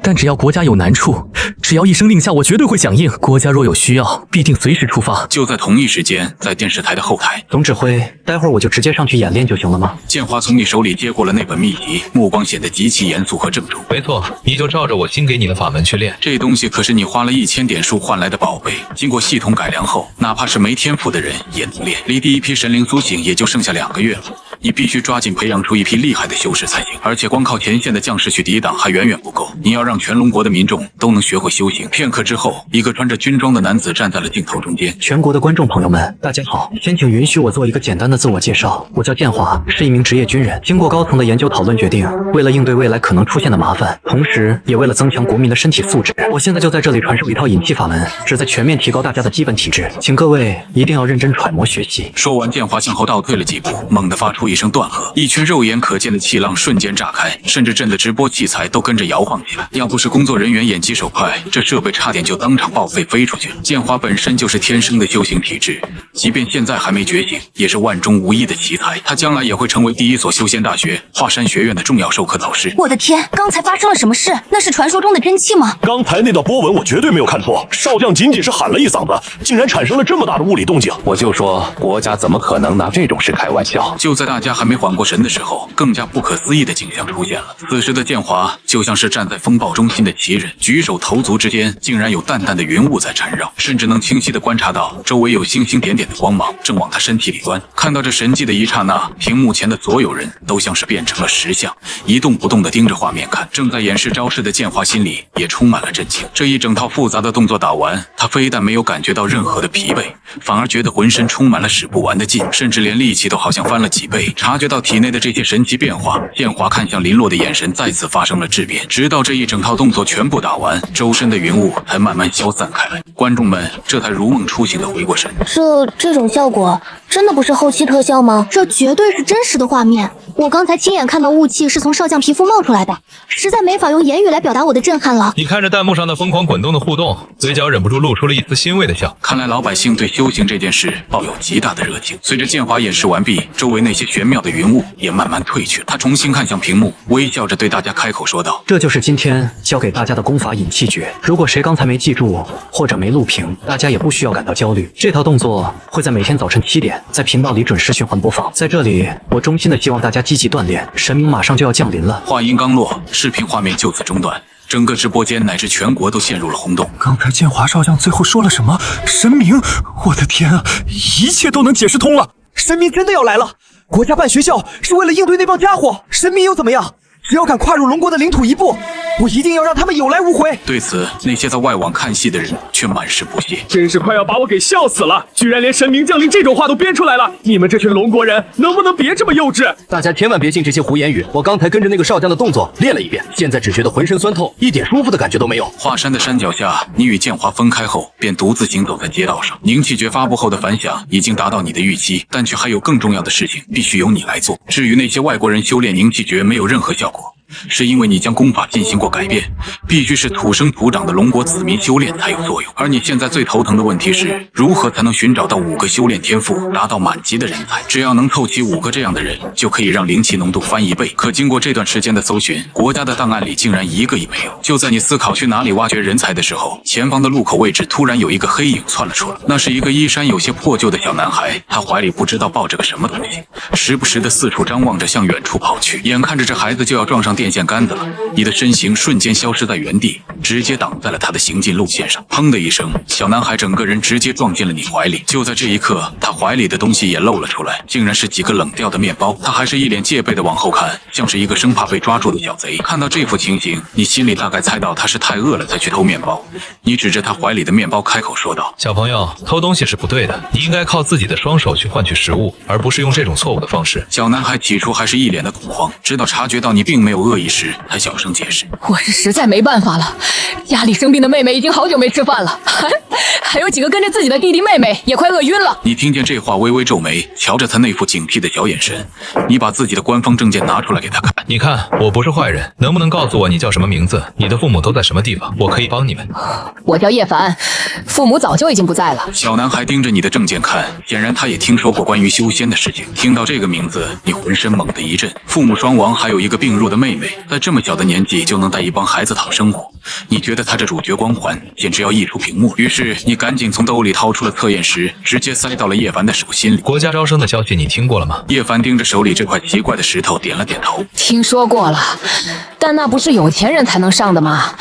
但只要国家有难处，只要一声令下，我绝对会响应。国家若有需要，必定随时出发。就在同一时间，在电视台的后台，总指挥，待会儿我就直接上去演练就行了吗？建华从你手里接过了那本秘籍，目光显得极其严肃和郑重。没错，你就照着我新给你的法门去练。这东西可是你花了1000点数换来的宝贝，经过系统改良后，哪怕是没天赋的人也能练。离第一批神灵苏醒也就剩下2个月了。你必须抓紧培养出一批厉害的修士才行。而且光靠前线的将士去抵挡还远远不够，你要让全龙国的民众都能学会修行。片刻之后，一个穿着军装的男子站在了镜头中间。全国的观众朋友们，大家好，先请允许我做一个简单的自我介绍。我叫建华，是一名职业军人。经过高层的研究讨论，决定为了应对未来可能出现的麻烦，同时也为了增强国民的身体素质，我现在就在这里传授一套引气法门，旨在全面提高大家的基本体质，请各位一定要认真揣摩学习。说完，建华向后倒退了几步，猛地发出一声断喝，一群肉眼可见的气浪瞬间炸开，甚至震得直播器材都跟着摇晃起来。要不是工作人员眼疾手快，这设备差点就当场报废飞出去了。建华本身就是天生的修行体质，即便现在还没觉醒，也是万中无一的奇才。他将来也会成为第一所修仙大学华山学院的重要授课导师。我的天，刚才发生了什么事？那是传说中的真气吗？刚才那段波纹我绝对没有看错，少将仅仅是喊了一嗓子，竟然产生了这么大的物理动静。我就说国家怎么可能拿这种事开玩笑？就在大家还没缓过神的时候，更加不可思议的景象出现了。此时的建华就像是站在风暴中心的奇人，举手投足之间竟然有淡淡的云雾在缠绕，甚至能清晰地观察到周围有星星点点的光芒正往他身体里钻。看到这神迹的一刹那，屏幕前的所有人都像是变成了石像，一动不动地盯着画面看。正在演示招式的建华心里也充满了震惊。这一整套复杂的动作打完，他非但没有感觉到任何的疲惫，反而觉得浑身充满了使不完的劲，甚至连力气都好像翻了几倍。察觉到体内的这些神奇变化，建华看向林洛的眼神再次发生了质变。直到这一整套动作全部打完，周身的云雾才慢慢消散开来。观众们这才如梦初醒的回过神。这种效果真的不是后期特效吗？这绝对是真实的画面。我刚才亲眼看到雾气是从少将皮肤冒出来的，实在没法用言语来表达我的震撼了。你看着弹幕上的疯狂滚动的互动，嘴角忍不住露出了一丝欣慰的笑。看来老百姓对修行这件事抱有极大的热情。随着建华演示完毕，周围那些玄妙的云雾也慢慢退去。他重新看向屏幕，微笑着对大家开口说道：“这就是今天教给大家的功法引气诀。如果谁刚才没记住或者没录屏，大家也不需要感到焦虑。这套动作会在每天早晨7点在频道里准时循环播放。在这里，我衷心的希望大家积极锻炼，神明马上就要降临了。”话音刚落，视频画面就此中断。整个直播间乃至全国都陷入了轰动。刚才建华少将最后说了什么？神明！我的天啊，一切都能解释通了！神明真的要来了！国家办学校是为了应对那帮家伙，神明又怎么样？只要敢跨入龙国的领土一步，我一定要让他们有来无回。对此，那些在外网看戏的人却满是不屑，真是快要把我给笑死了！居然连神明降临这种话都编出来了！你们这群龙国人能不能别这么幼稚？大家千万别信这些胡言语！我刚才跟着那个少将的动作练了一遍，现在只觉得浑身酸痛，一点舒服的感觉都没有。华山的山脚下，你与建华分开后，便独自行走在街道上。凝气诀发布后的反响已经达到你的预期，但却还有更重要的事情必须由你来做。至于那些外国人修炼凝气诀没有任何效果，是因为你将功法进行过改变，必须是土生土长的龙国子民修炼才有作用。而你现在最头疼的问题是，如何才能寻找到5个修炼天赋达到满级的人才？只要能凑齐5个这样的人，就可以让灵气浓度翻1倍。可经过这段时间的搜寻，国家的档案里竟然一个也没有。就在你思考去哪里挖掘人才的时候，前方的路口位置突然有一个黑影窜了出来。那是一个衣衫有些破旧的小男孩，他怀里不知道抱着个什么东西，时不时的四处张望着向远处跑去。眼看着这孩子就要撞上电线杆子了，你的身形瞬间消失在原地，直接挡在了他的行进路线上。砰的一声，小男孩整个人直接撞进了你怀里。就在这一刻，他怀里的东西也露了出来，竟然是几个冷掉的面包。他还是一脸戒备的往后看，像是一个生怕被抓住的小贼。看到这副情形，你心里大概猜到他是太饿了才去偷面包。你指着他怀里的面包开口说道：“小朋友，偷东西是不对的，你应该靠自己的双手去换取食物，而不是用这种错误的方式。”小男孩起初还是一脸的恐慌，直到察觉到你并没有恶意时，才小声解释：“我是实在没办法了，家里生病的妹妹已经好久没吃饭了，还有几个跟着自己的弟弟妹妹也快饿晕了。”你听见这话，微微皱眉，瞧着他那副警惕的小眼神，你把自己的官方证件拿出来给他看。你看，我不是坏人，能不能告诉我你叫什么名字？你的父母都在什么地方？我可以帮你们。我叫叶凡，父母早就已经不在了。小男孩盯着你的证件看，显然他也听说过关于修仙的事情。听到这个名字，你浑身猛地一震。父母双亡，还有一个病弱的妹妹，妹，在这么小的年纪就能带一帮孩子讨生活，你觉得他这主角光环简直要溢出屏幕。于是你赶紧从兜里掏出了测验石，直接塞到了叶凡的手心里。国家招生的消息你听过了吗？叶凡盯着手里这块奇怪的石头，点了点头。听说过了，但那不是有钱人才能上的吗？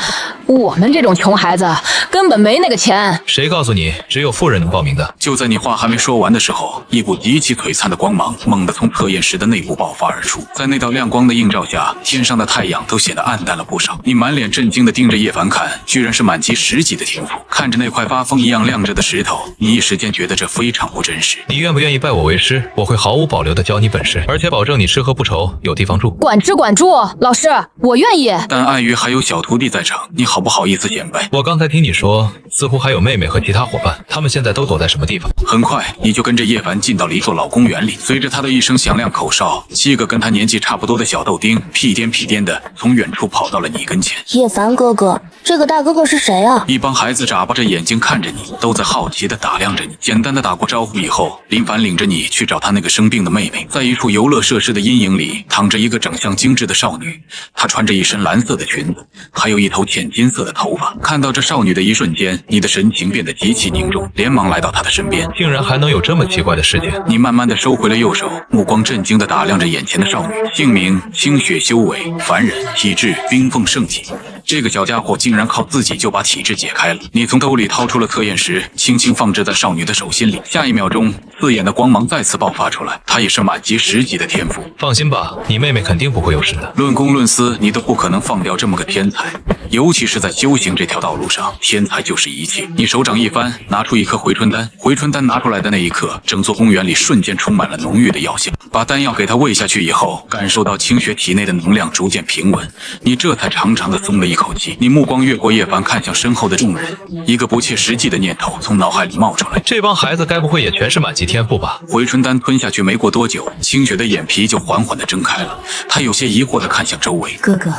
我们这种穷孩子根本没那个钱。谁告诉你只有富人能报名的？就在你话还没说完的时候，一股极其璀璨的光芒猛地从测验石的内部爆发而出，在那道亮光的映照下，天上的太阳都显得暗淡了不少。你满脸震惊地盯着叶凡看，居然是满级10级的天赋。看着那块发疯一样亮着的石头，你一时间觉得这非常不真实。你愿不愿意拜我为师？我会毫无保留地教你本事，而且保证你吃喝不愁，有地方住。管吃管住，老师，我愿意。但碍于还有小徒弟在场，你好不好意思显摆？我刚才听你说，似乎还有妹妹和其他伙伴，他们现在都躲在什么地方？很快，你就跟着叶凡进到了一座老公园里。随着他的一声响亮口哨，7个跟他年纪差不多的小豆丁屁颠屁颠的从远处跑到了你跟前。叶凡哥哥，这个大哥哥是谁啊？一帮孩子眨巴着眼睛看着你，都在好奇的打量着你。简单的打过招呼以后，林凡领着你去找他那个生病的妹妹。在一处游乐设施的阴影里，躺着一个长相精致的少女，她穿着一身蓝色的裙子，还有一头浅金色的头发。看到这少女的一瞬间，你的神情变得极其凝重，连忙来到她的身边。竟然还能有这么奇怪的事情！你慢慢的收回了右手，目光震惊的打量着眼前的少女。姓名：清雪修为，凡人，体质冰凤圣级。这个小家伙竟然靠自己就把体质解开了。你从兜里掏出了测验石，轻轻放置在少女的手心里。下一秒钟，刺眼的光芒再次爆发出来，她也是满级10级的天赋。放心吧，你妹妹肯定不会有事的。论公论私，你都不可能放掉这么个天才，尤其是在修行这条道路上，天才就是一切。你手掌一翻，拿出一颗回春丹。回春丹拿出来的那一刻，整座公园里瞬间充满了浓郁的药香。把丹药给她喂下去以后，感受到清雪体内的能量逐渐平稳，你这才长长的松了一口气。你目光越过叶凡，看向身后的众人，一个不切实际的念头从脑海里冒出来：这帮孩子该不会也全是满级天赋吧？回春丹吞下去没过多久，清雪的眼皮就缓缓地睁开了，她有些疑惑地看向周围。哥哥，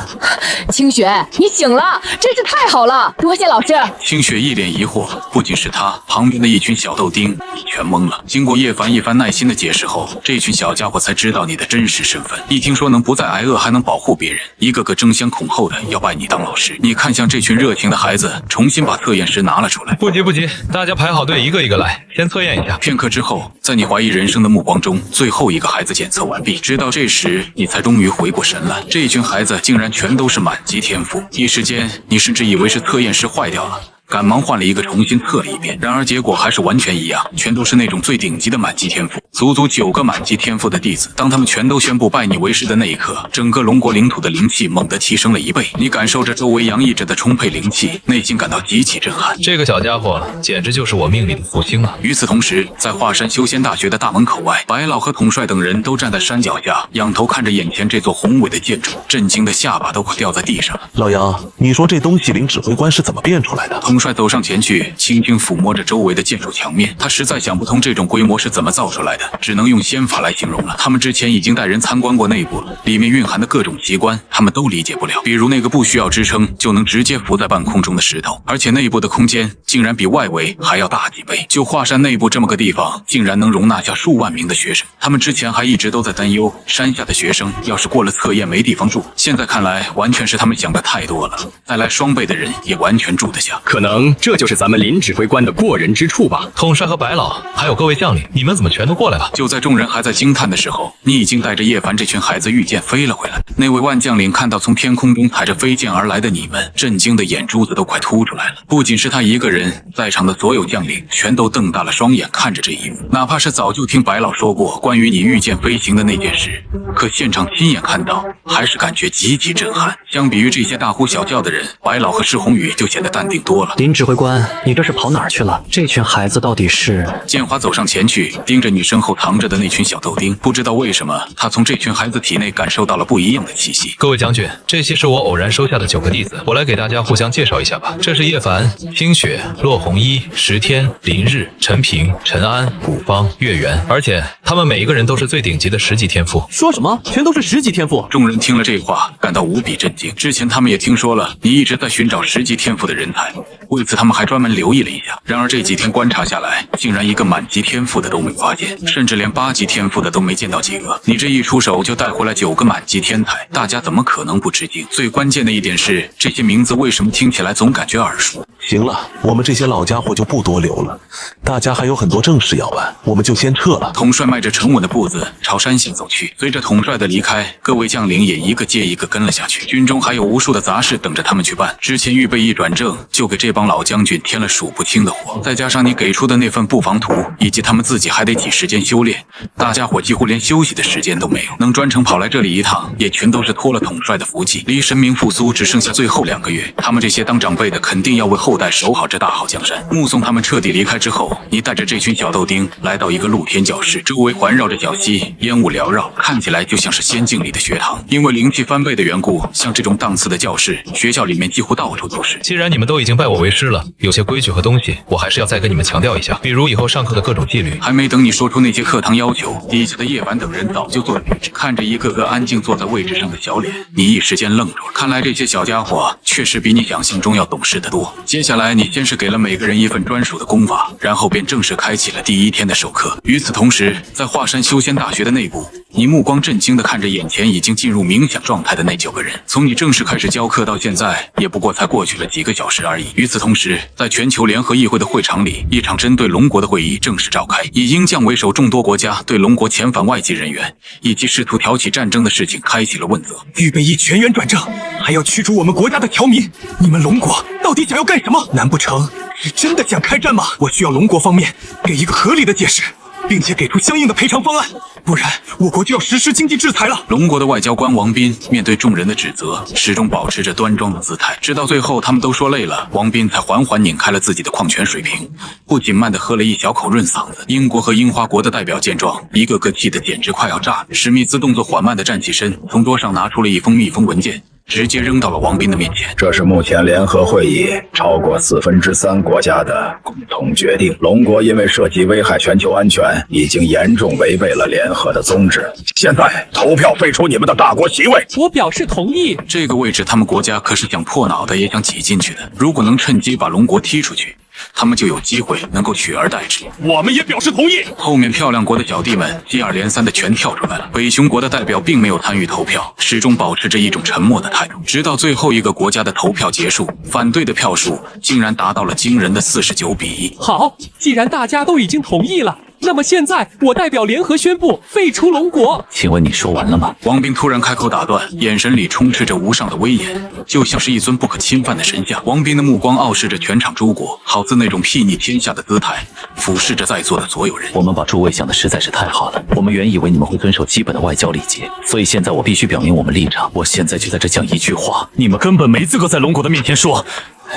清雪，你醒了，真是太好了，多谢老师。清雪一脸疑惑，不仅是她，旁边的一群小豆丁也全懵了。经过叶凡一番耐心的解释后，这群小家伙才知道你的真实身份。一听说能不再挨饿，还能保护别人，一个个争先恐后的要拜你当老师。你看向这群热情的孩子，重新把测验石拿了出来。不急不急，大家排好队，一个一个来，先测验一下。片刻之后，在你怀疑人生的目光中，最后一个孩子检测完毕。直到这时，你才终于回过神来，这群孩子竟然全都是满级天赋。一时间，你甚至以为是测验石坏掉了，赶忙换了一个重新测了一遍，然而结果还是完全一样，全都是那种最顶级的满级天赋。足足9个满级天赋的弟子，当他们全都宣布拜你为师的那一刻，整个龙国领土的灵气猛地提升了1倍。你感受着周围洋溢着的充沛灵气，内心感到极其震撼。这个小家伙简直就是我命里的福星啊！与此同时，在华山修仙大学的大门口外，白老和统帅等人都站在山脚下，仰头看着眼前这座宏伟的建筑，震惊的下巴都快掉在地上。老杨，你说这东西林指挥官是怎么变出来的？统帅走上前去，轻轻抚摸着周围的建筑墙面，他实在想不通这种规模是怎么造出来的，只能用仙法来形容了。他们之前已经带人参观过内部了，里面蕴含的各种奇观，他们都理解不了。比如那个不需要支撑就能直接浮在半空中的石头，而且内部的空间竟然比外围还要大几倍。就华山内部这么个地方，竟然能容纳下数万名的学生。他们之前还一直都在担忧，山下的学生要是过了测验没地方住，现在看来完全是他们想的太多了。再来双倍的人也完全住得下，可能这就是咱们林指挥官的过人之处吧。统帅和白老，还有各位将领，你们怎么全都过来了？就在众人还在惊叹的时候，你已经带着叶凡这群孩子御剑飞了回来。那位万将领看到从天空中抬着飞剑而来的你们，震惊的眼珠子都快凸出来了。不仅是他一个人，在场的所有将领全都瞪大了双眼看着这一幕。哪怕是早就听白老说过关于你御剑飞行的那件事，可现场亲眼看到，还是感觉极其震撼。相比于这些大呼小叫的人，白老和施宏宇就显得淡定多了。林指挥官，你这是跑哪儿去了？这群孩子到底是……建华走上前去，盯着你身后躺着的那群小豆丁，不知道为什么，他从这群孩子体内感受到了不一样的气息。各位将军，这些是我偶然收下的9个弟子，我来给大家互相介绍一下吧。这是叶凡、清雪、骆红一、石天、林日、陈平、陈安、古方、月圆，而且他们每一个人都是最顶级的10级天赋。说什么？全都是10级天赋？众人听了这话，感到无比震惊。之前他们也听说了，你一直在寻找10级天赋的人才，为此他们还专门留意了一下。然而这几天观察下来，竟然一个满级天赋的都没发现，甚至连8级天赋的都没见到几个。你这一出手就带回来9个满级天台，大家怎么可能不吃惊？最关键的一点是，这些名字为什么听起来总感觉耳熟？行了，我们这些老家伙就不多留了，大家还有很多正事要办，我们就先撤了。统帅迈着沉稳的步子朝山线走去，随着统帅的离开，各位将领也一个接一个跟了下去。军中还有无数的杂事等着他们去办。之前预备役转正，就给这帮老将军添了数不清的活，再加上你给出的那份布防图，以及他们自己还得挤时间修炼，大家伙几乎连休息的时间都没有。能专程跑来这里一趟，也全都是托了统帅的福气。离神明复苏只剩下最后2个月，他们这些当长辈的肯定要为后代守好这大好江山。目送他们彻底离开之后，你带着这群小豆丁来到一个露天教室，周围环绕着小溪，烟雾缭绕，看起来就像是仙境里的学堂。因为灵气翻倍的缘故，像这种档次的教室，学校里面几乎到处都是。既然你们都已经拜我为师了，有些规矩和东西，我还是要再跟你们强调一下，比如以后上课的各种纪律。还没等你说出那些课堂要求，底下的叶凡等人早就坐了位置，看着一个个安静坐在位置上的小脸，你一时间愣住了。看来这些小家伙确实比你想象中要懂事得多。接下来你先是给了每个人一份专属的功法，然后便正式开启了第1天的授课。与此同时，在华山修仙大学的内部，你目光震惊地看着眼前已经进入冥想状态的那9个人。从你正式开始教课到现在，也不过才过去了几个小时而已。与此同时，在全球联合议会的会场里，一场针对龙国的会议正式召开，以鹰将为首，众多国家对龙国遣返外籍人员以及试图挑起战争的事情开启了问责。预备役全员转正，还要驱逐我们国家的侨民，你们龙国到底想要干什么？难不成是真的想开战吗？我需要龙国方面给一个合理的解释，并且给出相应的赔偿方案，不然我国就要实施经济制裁了。龙国的外交官王斌面对众人的指责，始终保持着端庄的姿态，直到最后他们都说累了，王斌才缓缓拧开了自己的矿泉水瓶，不紧慢地喝了一小口润嗓子。英国和樱花国的代表见状，一个个气得简直快要炸了。史密斯动作缓慢地站起身，从桌上拿出了一封密封文件，直接扔到了王斌的面前。这是目前联合会议超过3/4国家的共同决定。龙国因为涉及危害全球安全，已经严重违背了联合的宗旨。现在投票废除你们的大国席位。我表示同意。这个位置他们国家可是想破脑袋也想挤进去的，如果能趁机把龙国踢出去，他们就有机会能够取而代之。我们也表示同意。后面漂亮国的小弟们接二连三的全跳出来了。北熊国的代表并没有参与投票，始终保持着一种沉默的态度，直到最后一个国家的投票结束，反对的票数竟然达到了惊人的49比1。好，既然大家都已经同意了，那么现在我代表联合宣布废除龙国。请问你说完了吗？王斌突然开口打断，眼神里充斥着无上的威严，就像是一尊不可侵犯的神像。王斌的目光傲视着全场诸国，好似那种睥睨天下的姿态，俯视着在座的所有人。我们把诸位想的实在是太好了，我们原以为你们会遵守基本的外交礼节，所以现在我必须表明我们立场。我现在就在这讲一句话，你们根本没资格在龙国的面前说。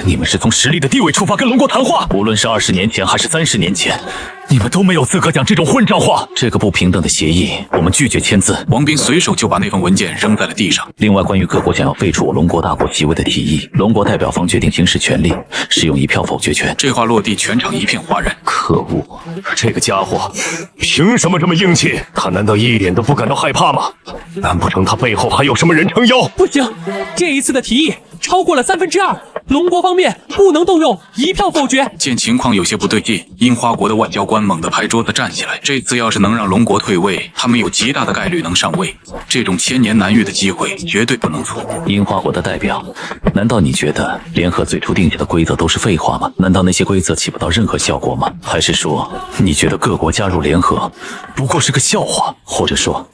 你们是从实力的地位出发跟龙国谈话，无论是20年前还是30年前，你们都没有资格讲这种混账话。这个不平等的协议，我们拒绝签字。王斌随手就把那份文件扔在了地上。另外，关于各国想要废除我龙国大国席位的提议，龙国代表方决定行使权力，使用1票否决权。这话落地，全场一片哗然。可恶，这个家伙凭什么这么硬气？他难道一点都不感到害怕吗？难不成他背后还有什么人撑腰？不行，这一次的提议超过了2/3，龙国方面不能动用，1票否决。见情况有些不对劲，樱花国的外交官猛地拍桌子站起来。这次要是能让龙国退位，他们有极大的概率能上位。这种千年难遇的机会绝对不能错过。樱花国的代表，难道你觉得联合最初定下的规则都是废话吗？难道那些规则起不到任何效果吗？还是说你觉得各国加入联合不过是个笑话？或者说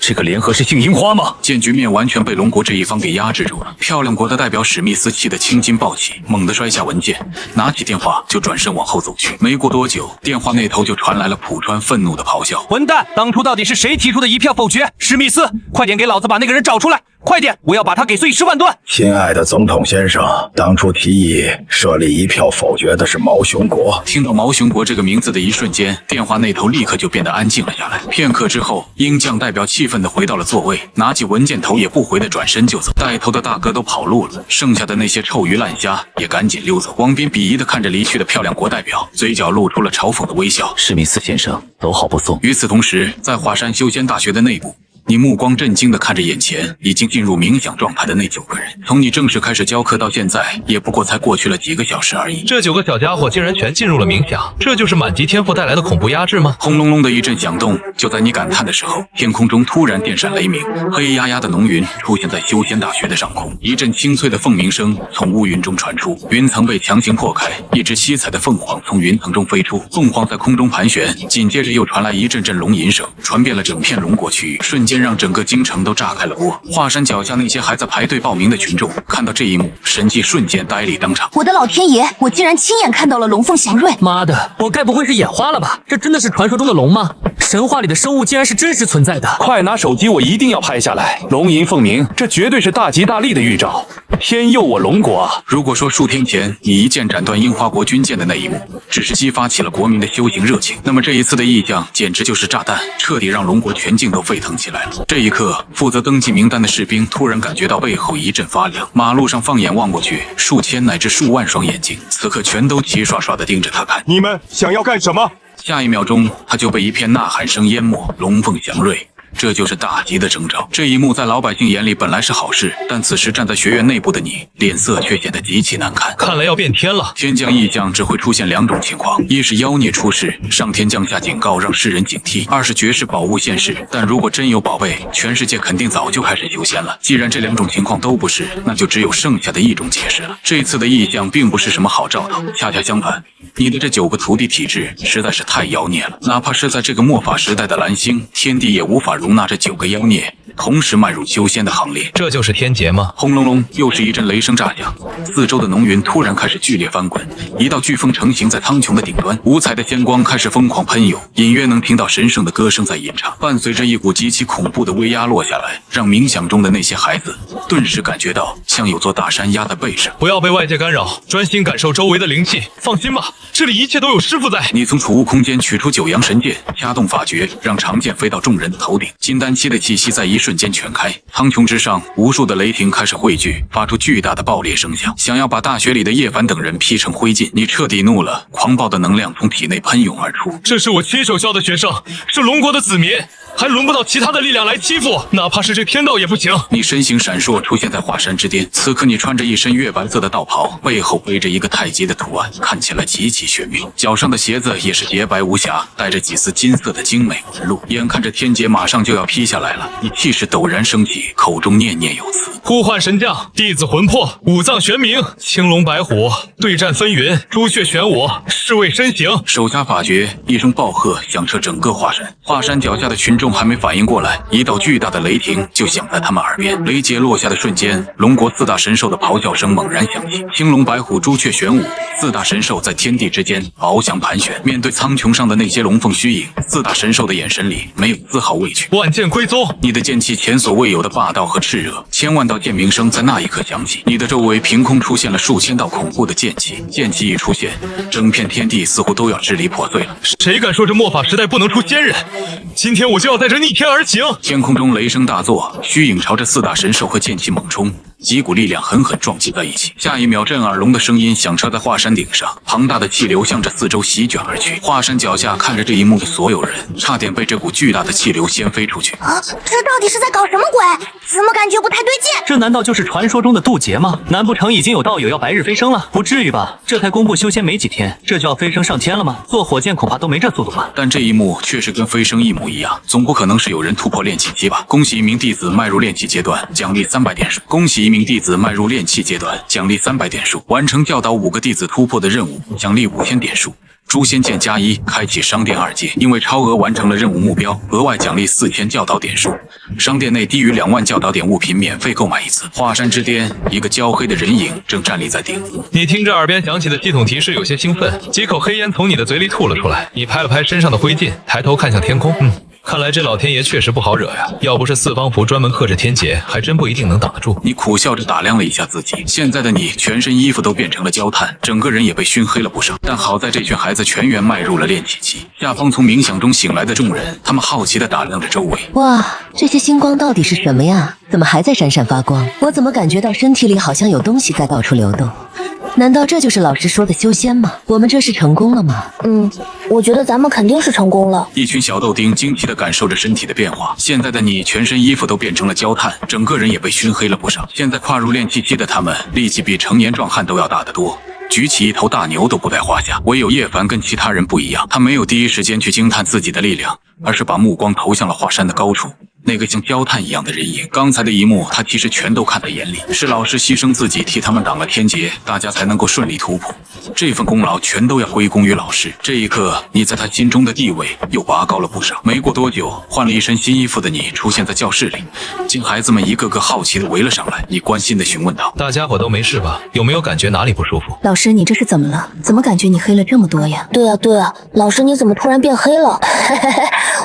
这个联合是杏樱花吗？见局面完全被龙国这一方给压制住了，漂亮国的代表史密斯气得青筋暴起，猛地摔下文件，拿起电话就转身往后走去。没过多久，电话那头就传来了浦川愤怒的咆哮：混蛋！当初到底是谁提出的1票否决？史密斯，快点给老子把那个人找出来！快点，我要把他给碎尸万段！亲爱的总统先生，当初提议设立1票否决的是毛熊国。听到毛熊国这个名字的一瞬间，电话那头立刻就变得安静了下来。片刻之后，鹰将代表气愤地回到了座位，拿起文件头也不回的转身就走。带头的大哥都跑路了，剩下的那些臭鱼烂虾也赶紧溜走。王斌鄙夷地看着离去的漂亮国代表，嘴角露出了嘲讽的微笑。史密斯先生，走好不送。与此同时，在华山修仙大学的内部，你目光震惊地看着眼前已经进入冥想状态的那9个人。从你正式开始教课到现在，也不过才过去了几个小时而已。这9个小家伙竟然全进入了冥想，这就是满级天赋带来的恐怖压制吗？轰隆隆的一阵响动，就在你感叹的时候，天空中突然电闪雷鸣，黑压压的浓云出现在修仙大学的上空，一阵清脆的凤鸣声从乌云中传出，云层被强行破开，一只七彩的凤凰从云层中飞出，凤凰在空中盘旋，紧接着又传来一阵阵龙吟声，传遍了整片龙国区域，瞬间让整个京城都炸开了锅。华山脚下那些还在排队报名的群众看到这一幕，神迹瞬间呆立当场。我的老天爷，我竟然亲眼看到了龙凤祥瑞！妈的，我该不会是眼花了吧？这真的是传说中的龙吗？神话里的生物竟然是真实存在的！快拿手机，我一定要拍下来！龙吟凤鸣，这绝对是大吉大利的预兆，天佑我龙国啊！如果说数天前你一剑斩断樱花国军舰的那一幕只是激发起了国民的修行热情，那么这一次的异象简直就是炸弹，彻底让龙国全境都沸腾起来了。这一刻，负责登记名单的士兵突然感觉到背后一阵发凉，马路上放眼望过去，数千乃至数万双眼睛此刻全都齐刷刷地盯着他看。你们想要干什么？下一秒钟，他就被一片呐喊声淹没。龙凤祥瑞，这就是大吉的征兆。这一幕在老百姓眼里本来是好事，但此时站在学院内部的你，脸色却显得极其难看。看来要变天了。天降异象只会出现2种情况：一是妖孽出世，上天降下警告让世人警惕；二是绝世宝物现世。但如果真有宝贝，全世界肯定早就开始修仙了。既然这2种情况都不是，那就只有剩下的一种解释了。这次的异象并不是什么好兆头，恰恰相反，你的这9个徒弟体质实在是太妖孽了，哪怕是在这个末法时代的蓝星，天地也无法容纳这9个妖孽同时迈入修仙的行列。这就是天劫吗？轰隆隆，又是一阵雷声炸响，四周的浓云突然开始剧烈翻滚，一道飓风成型在苍穹的顶端，五彩的仙光开始疯狂喷涌，隐约能听到神圣的歌声在吟唱，伴随着一股极其恐怖的威压落下来，让冥想中的那些孩子顿时感觉到像有座大山压在背上。不要被外界干扰，专心感受周围的灵气。放心吧，这里一切都有师傅在。你从储物空间取出9阳神剑，掐动法诀，让长剑飞到众人的头顶。金丹期的气息在一瞬间全开，苍穹之上，无数的雷霆开始汇聚，发出巨大的爆裂声响，想要把大学里的叶凡等人劈成灰烬。你彻底怒了，狂暴的能量从体内喷涌而出。这是我亲手教的学生，是龙国的子民，还轮不到其他的力量来欺负，哪怕是这天道也不行。你身形闪烁，出现在华山之巅。此刻你穿着一身月白色的道袍，背后背着一个太极的图案，看起来极其玄妙。脚上的鞋子也是洁白无瑕，带着几丝金色的精美纹路。眼看着天劫马上就要劈下来了，你气势陡然升起，口中念念有词：呼唤神将，弟子魂魄，五脏玄冥，青龙白虎，对战纷纭，朱雀玄武，是为身形。手下法诀，一声暴喝响彻整个华山。华山脚下的群众还没反应过来，一道巨大的雷霆就响在他们耳边。雷劫落下的瞬间，龙国4大神兽的咆哮声猛然响起，青龙白虎朱雀玄武4大神兽在天地之间翱翔盘旋。面对苍穹上的那些龙凤虚影，4大神兽的眼神里没有丝毫畏惧。万剑归宗，你的剑气前所未有的霸道和炽热，千万道剑鸣声在那一刻响起，你的周围凭空出现了数千道恐怖的剑气。剑气一出现，整片天地似乎都要支离破碎了。谁敢说这末法时代不能出仙人？今天我就要在这逆天而行！天空中雷声大作，虚影朝着4大神兽和剑气猛冲，几股力量狠狠撞击在一起。下一秒，震耳聋的声音响彻在华山顶上，庞大的气流向着四周席卷而去。华山脚下看着这一幕的所有人，差点被这股巨大的气流掀飞出去。啊，这到底是在搞什么鬼？怎么感觉不太对劲？这难道就是传说中的渡劫吗？难不成已经有道友要白日飞升了？不至于吧？这才公布修仙没几天，这就要飞升上天了吗？坐火箭恐怕都没这速度吧？但这一幕确实跟飞升一模一样，总不可能是有人突破炼气期吧？恭喜一名弟子迈入炼气阶段，奖励300点数。恭喜一名弟子迈入炼气阶段，奖励300点数。完成教导5个弟子突破的任务，奖励5000点数。诛仙剑+1，开启商店2阶，因为超额完成了任务目标，额外奖励4000教导点数。商店内低于2万教导点物品免费购买1次。华山之巅，一个焦黑的人影正站立在顶部。你听着耳边响起的系统提示，有些兴奋，几口黑烟从你的嘴里吐了出来。你拍了拍身上的灰烬，抬头看向天空，看来这老天爷确实不好惹呀，要不是四方符专门克制天劫，还真不一定能挡得住。你苦笑着打量了一下自己，现在的你全身衣服都变成了焦炭，整个人也被熏黑了不少。但好在这群孩子全员迈入了炼气期。下方从冥想中醒来的众人，他们好奇地打量着周围。哇，这些星光到底是什么呀？怎么还在闪闪发光？我怎么感觉到身体里好像有东西在到处流动？难道这就是老师说的修仙吗？我们这是成功了吗？我觉得咱们肯定是成功了。一群小豆丁惊奇地感受着身体的变化。现在的你，全身衣服都变成了焦炭，整个人也被熏黑了不少。现在跨入炼气期的他们，力气比成年壮汉都要大得多。举起一头大牛都不在话下，唯有叶凡跟其他人不一样，他没有第一时间去惊叹自己的力量，而是把目光投向了华山的高处。那个像焦炭一样的人影，刚才的一幕他其实全都看在眼里，是老师牺牲自己替他们挡了天劫，大家才能够顺利突破，这份功劳全都要归功于老师。这一刻，你在他心中的地位又拔高了不少。没过多久，换了一身新衣服的你出现在教室里，见孩子们一个个好奇的围了上来，你关心的询问道：“大家伙都没事吧？有没有感觉哪里不舒服？”老师，你这是怎么了？怎么感觉你黑了这么多呀？对啊，老师你怎么突然变黑了？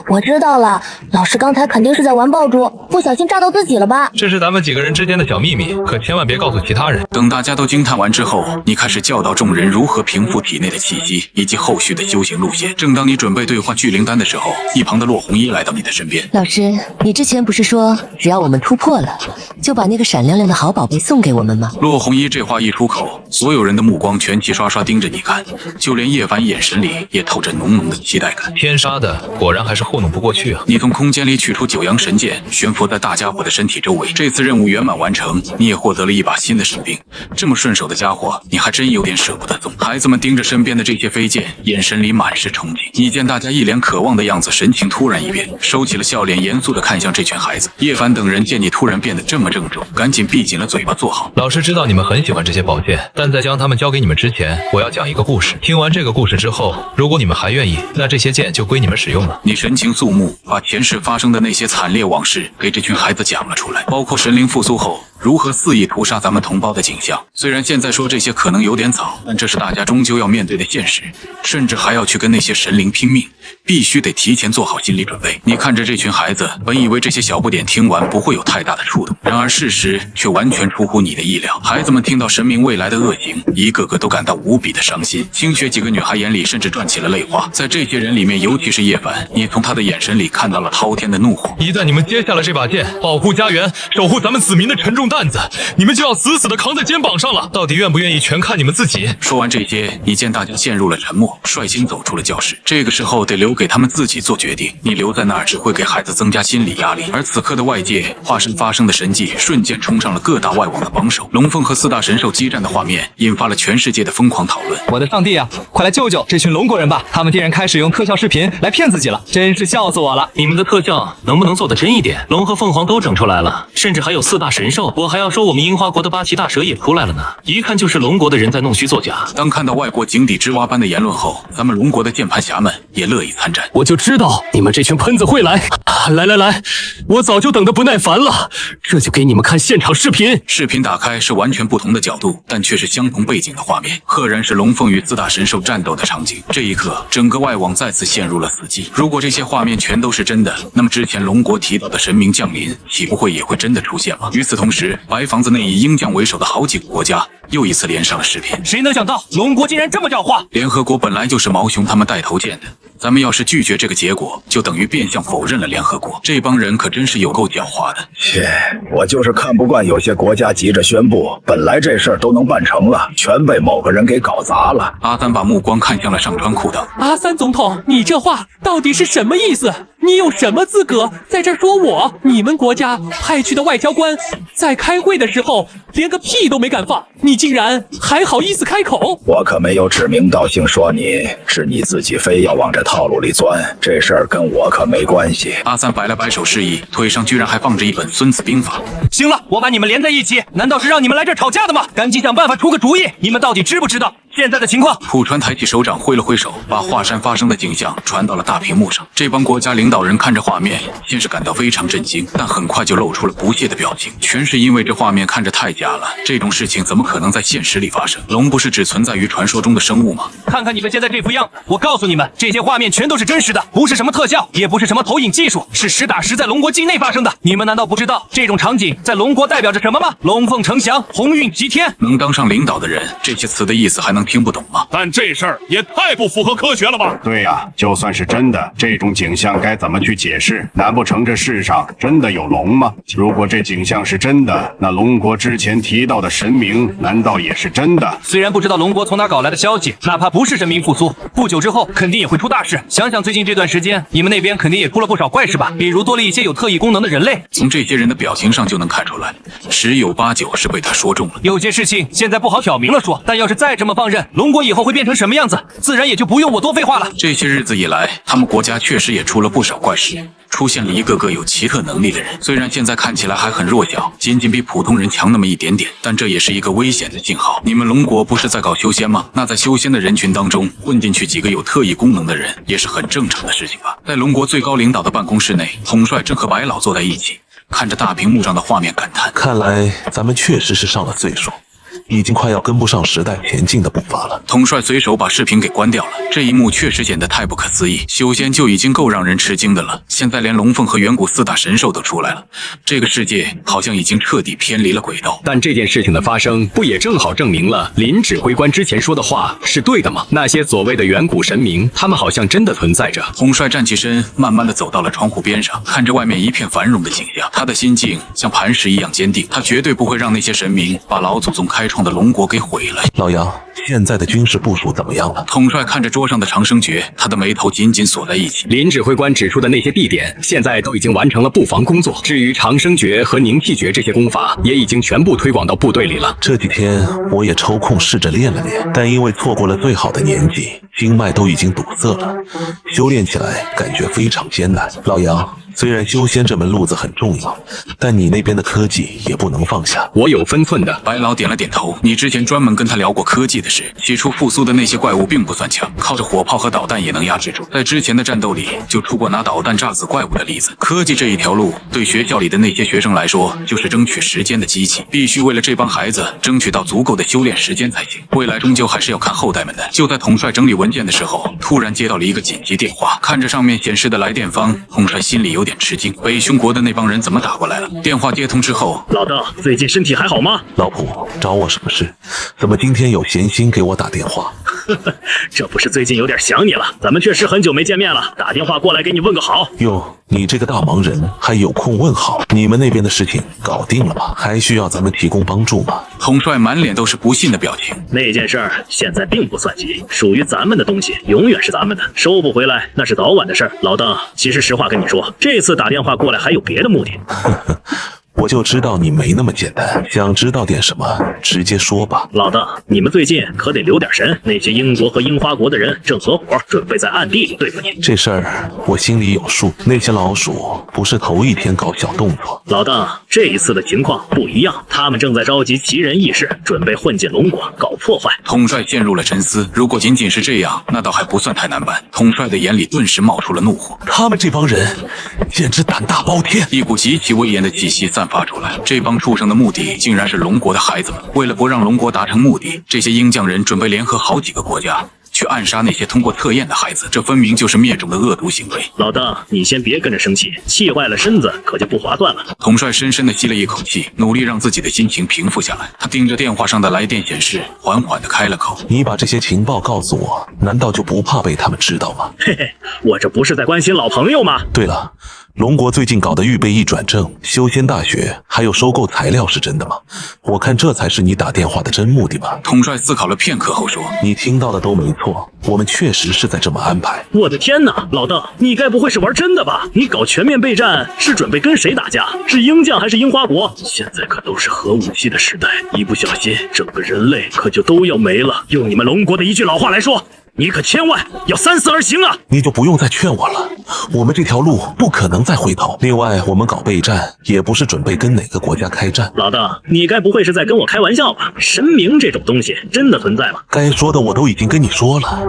我知道了，老师刚才肯定是在玩爆竹，不小心炸到自己了吧？这是咱们几个人之间的小秘密，可千万别告诉其他人。等大家都惊叹完之后，你开始教导众人如何平复体内的气息以及后续的修行路线。正当你准备兑换聚灵丹的时候，一旁的洛红衣来到你的身边。老师，你之前不是说只要我们突破了，就把那个闪亮亮的好宝贝送给我们吗？洛红衣这话一出口，所有人的目光全齐刷刷盯着你看，就连叶凡眼神里也透着浓浓的期待感。天杀的，果然还是糊弄不过去啊！你从空间里取出九阳神剑，悬浮在大家伙的身体周围。这次任务圆满完成，你也获得了一把新的神兵。这么顺手的家伙，你还真有点舍不得送。孩子们盯着身边的这些飞剑，眼神里满是憧憬。你见大家一脸渴望的样子，神情突然一变，收起了笑脸，严肃地看向这群孩子。叶凡等人见你突然变得这么郑重，赶紧闭紧了嘴巴坐好。老师知道你们很喜欢这些宝剑，但在将它们交给你们之前，我要讲一个故事。听完这个故事之后，如果你们还愿意，那这些剑就归你们使用了。你神情肃穆，把前世发生的那些惨烈往事给这群孩子讲了出来，包括神灵复苏后如何肆意屠杀咱们同胞的景象。虽然现在说这些可能有点早，但这是大家终究要面对的现实，甚至还要去跟那些神灵拼命，必须得提前做好心理准备。你看着这群孩子，本以为这些小不点听完不会有太大的触动，然而事实却完全出乎你的意料。孩子们听到神明未来的恶行，一个个都感到无比的伤心。清雪几个女孩眼里甚至转起了泪花。在这些人里面，尤其是叶凡，你从他的眼神里看到了滔天的怒火。一旦你们接下了这把剑，保护家园，守护咱们子民的沉重担子，你们就要死死的扛在肩膀上了。到底愿不愿意，全看你们自己。说完这些，你见大家陷入了沉默，率先走出了教室。这个时候得留给他们自己做决定，你留在那儿只会给孩子增加心理压力。而此刻的外界，华山发生的神迹瞬间冲上了各大外网的榜首。龙凤和四大神兽激战的画面引发了全世界的疯狂讨论。我的上帝啊，快来救救这群龙国人吧！他们竟然开始用特效视频来骗自己了，真是笑死我了！你们的特效能不能做得真一点？龙和凤凰都整出来了，甚至还有四大神兽，我还要说我们樱花国的八岐大蛇也出来了呢，一看就是龙国的人在弄虚作假。当看到外国井底之蛙般的言论后，咱们龙国的键盘侠们也乐意参战。我就知道你们这群喷子会来，来，我早就等得不耐烦了，这就给你们看现场视频。视频打开是完全不同的角度，但却是相同背景的画面，赫然是龙凤与四大神兽战斗的场景。这一刻，整个外网再次陷入了死寂。如果这些画面全都是真的，那么之前龙国提到的神明降临，岂不会也会真的出现吗？与此同时，白房子内以鹰将为首的好几个国家又一次连上了视频。谁能想到龙国竟然这么狡猾？联合国本来就是毛熊他们带头建的，咱们要是拒绝这个结果，就等于变相否认了联合国。这帮人可真是有够狡猾的。切，我就是看不惯有些国家急着宣布，本来这事儿都能办成了，全被某个人给搞砸了。阿三把目光看向了上川裤裆。阿三总统，你这话到底是什么意思？你有什么资格在这说我？你们国家派去的外交官在开会的时候连个屁都没敢放，你竟然还好意思开口？我可没有指名道姓说你，是你自己非要往这套路里钻，这事儿跟我可没关系。阿三摆了摆手示意，腿上居然还放着一本《孙子兵法》。行了，我把你们连在一起，难道是让你们来这儿吵架的吗？赶紧想办法出个主意！你们到底知不知道现在的情况？浦川抬起手掌挥了挥手，把华山发生的景象传到了大屏幕上。这帮国家领导人看着画面，先是感到非常震惊，但很快就露出了不屑的表情。全是因为这画面看着太假了，这种事情怎么可能在现实里发生？龙不是只存在于传说中的生物吗？看看你们现在这副样，我告诉你们，这些画面全都是真实的，不是什么特效，也不是什么投影技术，是实打实在龙国境内发生的。你们难道不知道这种场景在龙国代表着什么吗？龙凤呈祥，鸿运齐天。能当上领导的人，这些词的意思还能当听不懂吗？但这事儿也太不符合科学了吧？对呀，就算是真的，这种景象该怎么去解释？难不成这世上真的有龙吗？如果这景象是真的，那龙国之前提到的神明难道也是真的？虽然不知道龙国从哪搞来的消息，哪怕不是神明复苏，不久之后肯定也会出大事。想想最近这段时间，你们那边肯定也出了不少怪事吧？比如多了一些有特异功能的人类。从这些人的表情上就能看出来，十有八九是被他说中了。有些事情现在不好挑明了说，但要是再这么放任，龙国以后会变成什么样子，自然也就不用我多废话了。这些日子以来，他们国家确实也出了不少怪事，出现了一个个有奇特能力的人。虽然现在看起来还很弱小，仅仅比普通人强那么一点点，但这也是一个危险的信号。你们龙国不是在搞修仙吗？那在修仙的人群当中混进去几个有特异功能的人，也是很正常的事情吧。在龙国最高领导的办公室内，统帅正和白老坐在一起，看着大屏幕上的画面感叹：看来咱们确实是上了岁数，已经快要跟不上时代前进的步伐了。统帅随手把视频给关掉了，这一幕确实显得太不可思议。修仙就已经够让人吃惊的了，现在连龙凤和远古四大神兽都出来了，这个世界好像已经彻底偏离了轨道。但这件事情的发生，不也正好证明了林指挥官之前说的话是对的吗？那些所谓的远古神明，他们好像真的存在着。统帅站起身，慢慢的走到了窗户边上，看着外面一片繁荣的景象，他的心境像磐石一样坚定，他绝对不会让那些神明把老祖宗开创的龙国给毁了。老杨，现在的军事部署怎么样了？统帅看着桌上的长生诀，他的眉头紧紧锁在一起。林指挥官指出的那些地点，现在都已经完成了布防工作。至于长生诀和凝气诀这些功法，也已经全部推广到部队里了。这几天我也抽空试着练了练，但因为错过了最好的年纪，经脉都已经堵塞了，修炼起来感觉非常艰难。老杨，虽然修仙这门路子很重要，但你那边的科技也不能放下。我有分寸的。白老点了点头。你之前专门跟他聊过科技的事，起初复苏的那些怪物并不算强，靠着火炮和导弹也能压制住。在之前的战斗里，就出过拿导弹炸死怪物的例子。科技这一条路，对学校里的那些学生来说，就是争取时间的机器，必须为了这帮孩子争取到足够的修炼时间才行。未来终究还是要看后代们的。就在统帅整理文件的时候，突然接到了一个紧急电话，看着上面显示的来电方，统帅心里有点吃惊。北匈国的那帮人怎么打过来了？电话接通之后，老大，最近身体还好吗？老普，找我什么事？怎么今天有闲心给我打电话？这不是最近有点想你了，咱们确实很久没见面了，打电话过来给你问个好。哟，你这个大忙人还有空问好？你们那边的事情搞定了吗？还需要咱们提供帮助吗？统帅满脸都是不信的表情。那件事儿现在并不算急，属于咱们的东西永远是咱们的，收不回来那是早晚的事儿。老大，其实实话跟你说，这次打电话过来还有别的目的。我就知道你没那么简单，想知道点什么直接说吧。老大，你们最近可得留点神，那些英国和樱花国的人正合伙准备在暗地里对付你。这事儿我心里有数，那些老鼠不是头一天搞小动作。老大，这一次的情况不一样，他们正在召集奇人异士，准备混进龙国搞破坏。统帅陷入了沉思，如果仅仅是这样，那倒还不算太难办。统帅的眼里顿时冒出了怒火，他们这帮人简直胆大包天，一股极其威严的气息散发出来。这帮畜生的目的竟然是龙国的孩子们，为了不让龙国达成目的，这些鹰将人准备联合好几个国家去暗杀那些通过测验的孩子，这分明就是灭种的恶毒行为。老大，你先别跟着生气，气坏了身子可就不划算了。统帅深深地吸了一口气，努力让自己的心情平复下来。他盯着电话上的来电显示，缓缓地开了口：你把这些情报告诉我，难道就不怕被他们知道吗？嘿嘿，我这不是在关心老朋友吗？对了，龙国最近搞的预备役转正、修仙大学还有收购材料是真的吗？我看这才是你打电话的真目的吧。统帅思考了片刻后说：你听到的都没错，我们确实是在这么安排。我的天哪，老大，你该不会是玩真的吧？你搞全面备战是准备跟谁打架？是鹰将还是樱花国？现在可都是核武器的时代，一不小心整个人类可就都要没了。用你们龙国的一句老话来说，你可千万要三思而行啊！你就不用再劝我了，我们这条路不可能再回头。另外，我们搞备战也不是准备跟哪个国家开战。老大，你该不会是在跟我开玩笑吧？神明这种东西真的存在吗？该说的我都已经跟你说了，